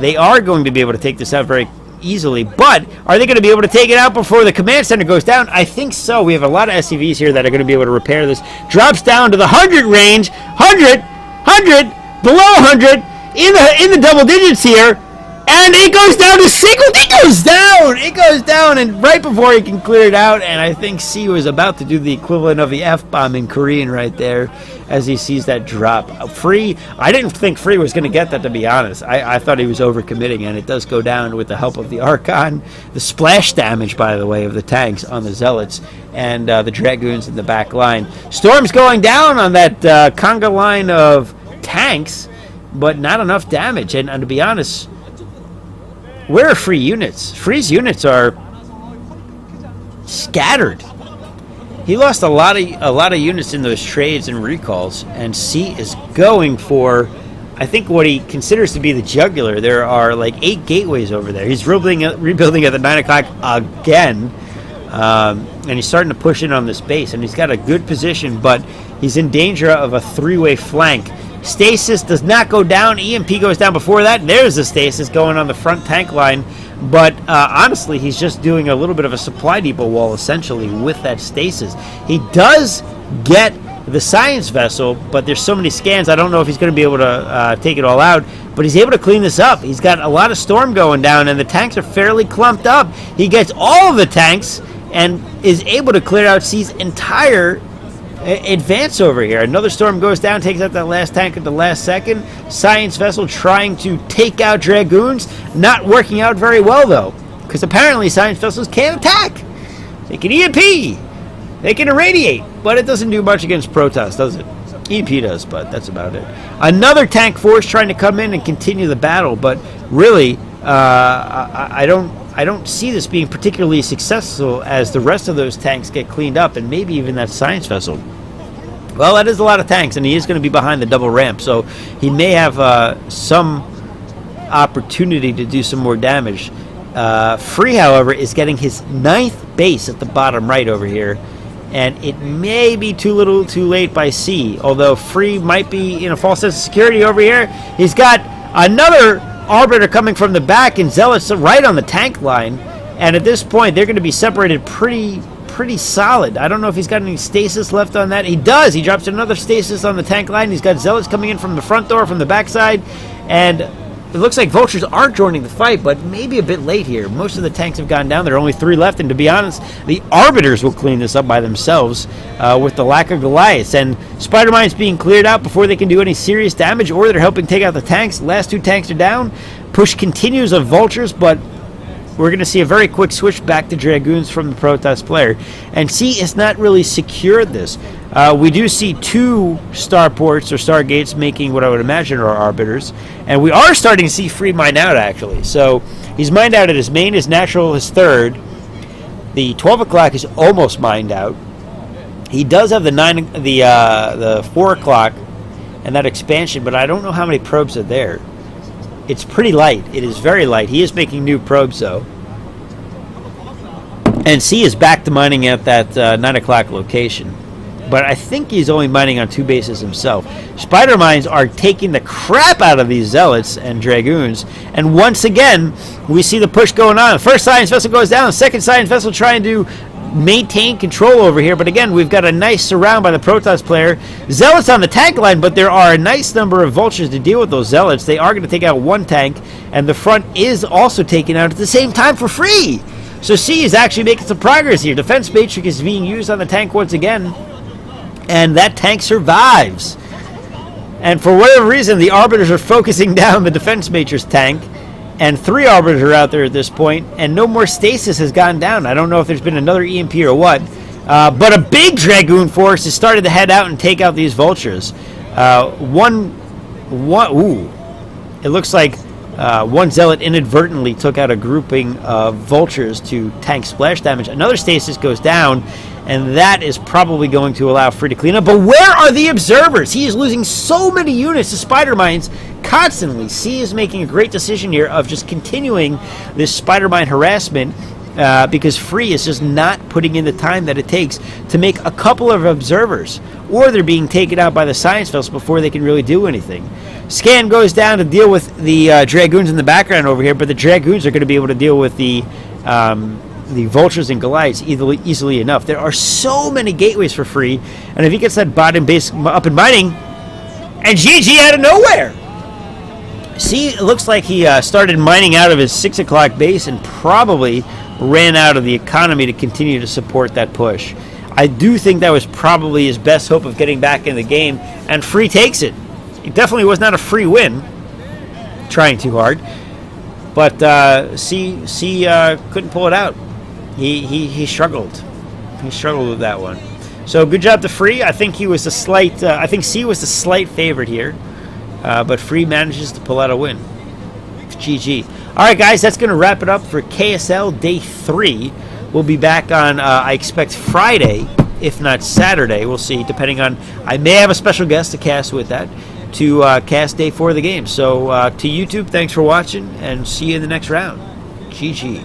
They are going to be able to take this out very easily, but are they going to be able to take it out before the command center goes down? I think so. We have a lot of SCVs here that are going to be able to repair this. Drops down to the 100 range. 100, below 100, in the double digits here. And it goes down to single. It goes down, and right before he can clear it out, and I think C was about to do the equivalent of the F-bomb in Korean right there as he sees that drop. Free, I didn't think Free was going to get that, to be honest. I thought he was overcommitting, and it does go down with the help of the Archon. The splash damage, by the way, of the tanks on the Zealots and the Dragoons in the back line. Storm's going down on that conga line of tanks, but not enough damage, and to be honest, where are Free units? Free's units are scattered. He lost a lot of units in those trades and recalls, and C is going for, I think, what he considers to be the jugular. There are like 8 gateways over there. He's rebuilding at the 9 o'clock again, and he's starting to push in on this base, and he's got a good position, but he's in danger of a 3-way flank Stasis does not go down. EMP goes down before that. There's the stasis going on the front tank line. But honestly, he's just doing a little bit of a supply depot wall, essentially, with that stasis. He does get the science vessel, but there's so many scans, I don't know if he's going to be able to take it all out. But he's able to clean this up. He's got a lot of storm going down, and the tanks are fairly clumped up. He gets all of the tanks and is able to clear out C's entire advance over here. Another storm goes down, takes out that last tank at the last second. Science vessel trying to take out Dragoons. Not working out very well, though, because apparently science vessels can't attack. They can EMP. They can irradiate, but it doesn't do much against Protoss, does it? EMP does, but that's about it. Another tank force trying to come in and continue the battle, but really, I don't see this being particularly successful as the rest of those tanks get cleaned up, and maybe even that science vessel. Well, that is a lot of tanks, and he is going to be behind the double ramp, so he may have some opportunity to do some more damage. Free, however, is getting his 9th base at the bottom right over here, and it may be too little too late by C, although Free might be in a false sense of security over here. He's got another Arbiter coming from the back, and Zealots right on the tank line, and at this point they're going to be separated pretty solid. I don't know if he's got any stasis left on that. He does. He drops another stasis on the tank line. He's got Zealots coming in from the front door, from the backside, and it looks like Vultures are joining the fight, but maybe a bit late here. Most of the tanks have gone down. There are only 3 left, and to be honest, the Arbiters will clean this up by themselves with the lack of Goliaths. And Spider Mine's being cleared out before they can do any serious damage, or they're helping take out the tanks. Last 2 tanks are down. Push continues of Vultures, but we're going to see a very quick switch back to Dragoons from the Protoss player. And C has not really secured this. We do see 2 starports or stargates making what I would imagine are Arbiters. And we are starting to see Free mine out, actually. So he's mined out at his main, his natural, his third. The 12 o'clock is almost mined out. He does have the 4 o'clock and that expansion, but I don't know how many probes are there. It's pretty light. It is very light. He is making new probes, though. And C is back to mining at that 9 o'clock location. But I think he's only mining on 2 bases himself. Spider Mines are taking the crap out of these Zealots and Dragoons. And once again, we see the push going on. The first science vessel goes down. The second science vessel trying to maintain control over here. But again, we've got a nice surround by the Protoss player. Zealots on the tank line, but there are a nice number of Vultures to deal with those Zealots. They are going to take out 1 tank, and the front is also taken out at the same time for Free. So C is actually making some progress here. Defense Matrix is being used on the tank once again, and that tank survives. And for whatever reason, the Arbiters are focusing down the Defense Matrix tank, and 3 Arbiters are out there at this point, and no more stasis has gone down. I don't know if there's been another EMP or what, but a big Dragoon force has started to head out and take out these Vultures. It looks like 1 Zealot inadvertently took out a grouping of Vultures to tank splash damage. Another stasis goes down, and that is probably going to allow Free to clean up. But where are the observers? He is losing so many units to Spider Mines constantly. C is making a great decision here of just continuing this Spider Mine harassment because Free is just not putting in the time that it takes to make a couple of observers, or they're being taken out by the science vessel before they can really do anything. Scan goes down to deal with the Dragoons in the background over here, but the Dragoons are going to be able to deal with the Vultures and Goliaths easily enough. There are so many gateways for Free, and if he gets that bottom base up and mining, and GG out of nowhere. See, it looks like he started mining out of his 6 o'clock base and probably ran out of the economy to continue to support that push. I do think that was probably his best hope of getting back in the game, and Free takes it. It definitely was not a free win, trying too hard, but C couldn't pull it out. He struggled. He struggled with that one. So good job to Free. I think he was a slight. I think C was the slight favorite here, but Free manages to pull out a win. GG. All right, guys, that's going to wrap it up for KSL Day 3. We'll be back on, I expect, Friday, if not Saturday. We'll see, depending on. I may have a special guest to cast with that to cast Day 4 of the game. So to YouTube, thanks for watching, and see you in the next round. GG.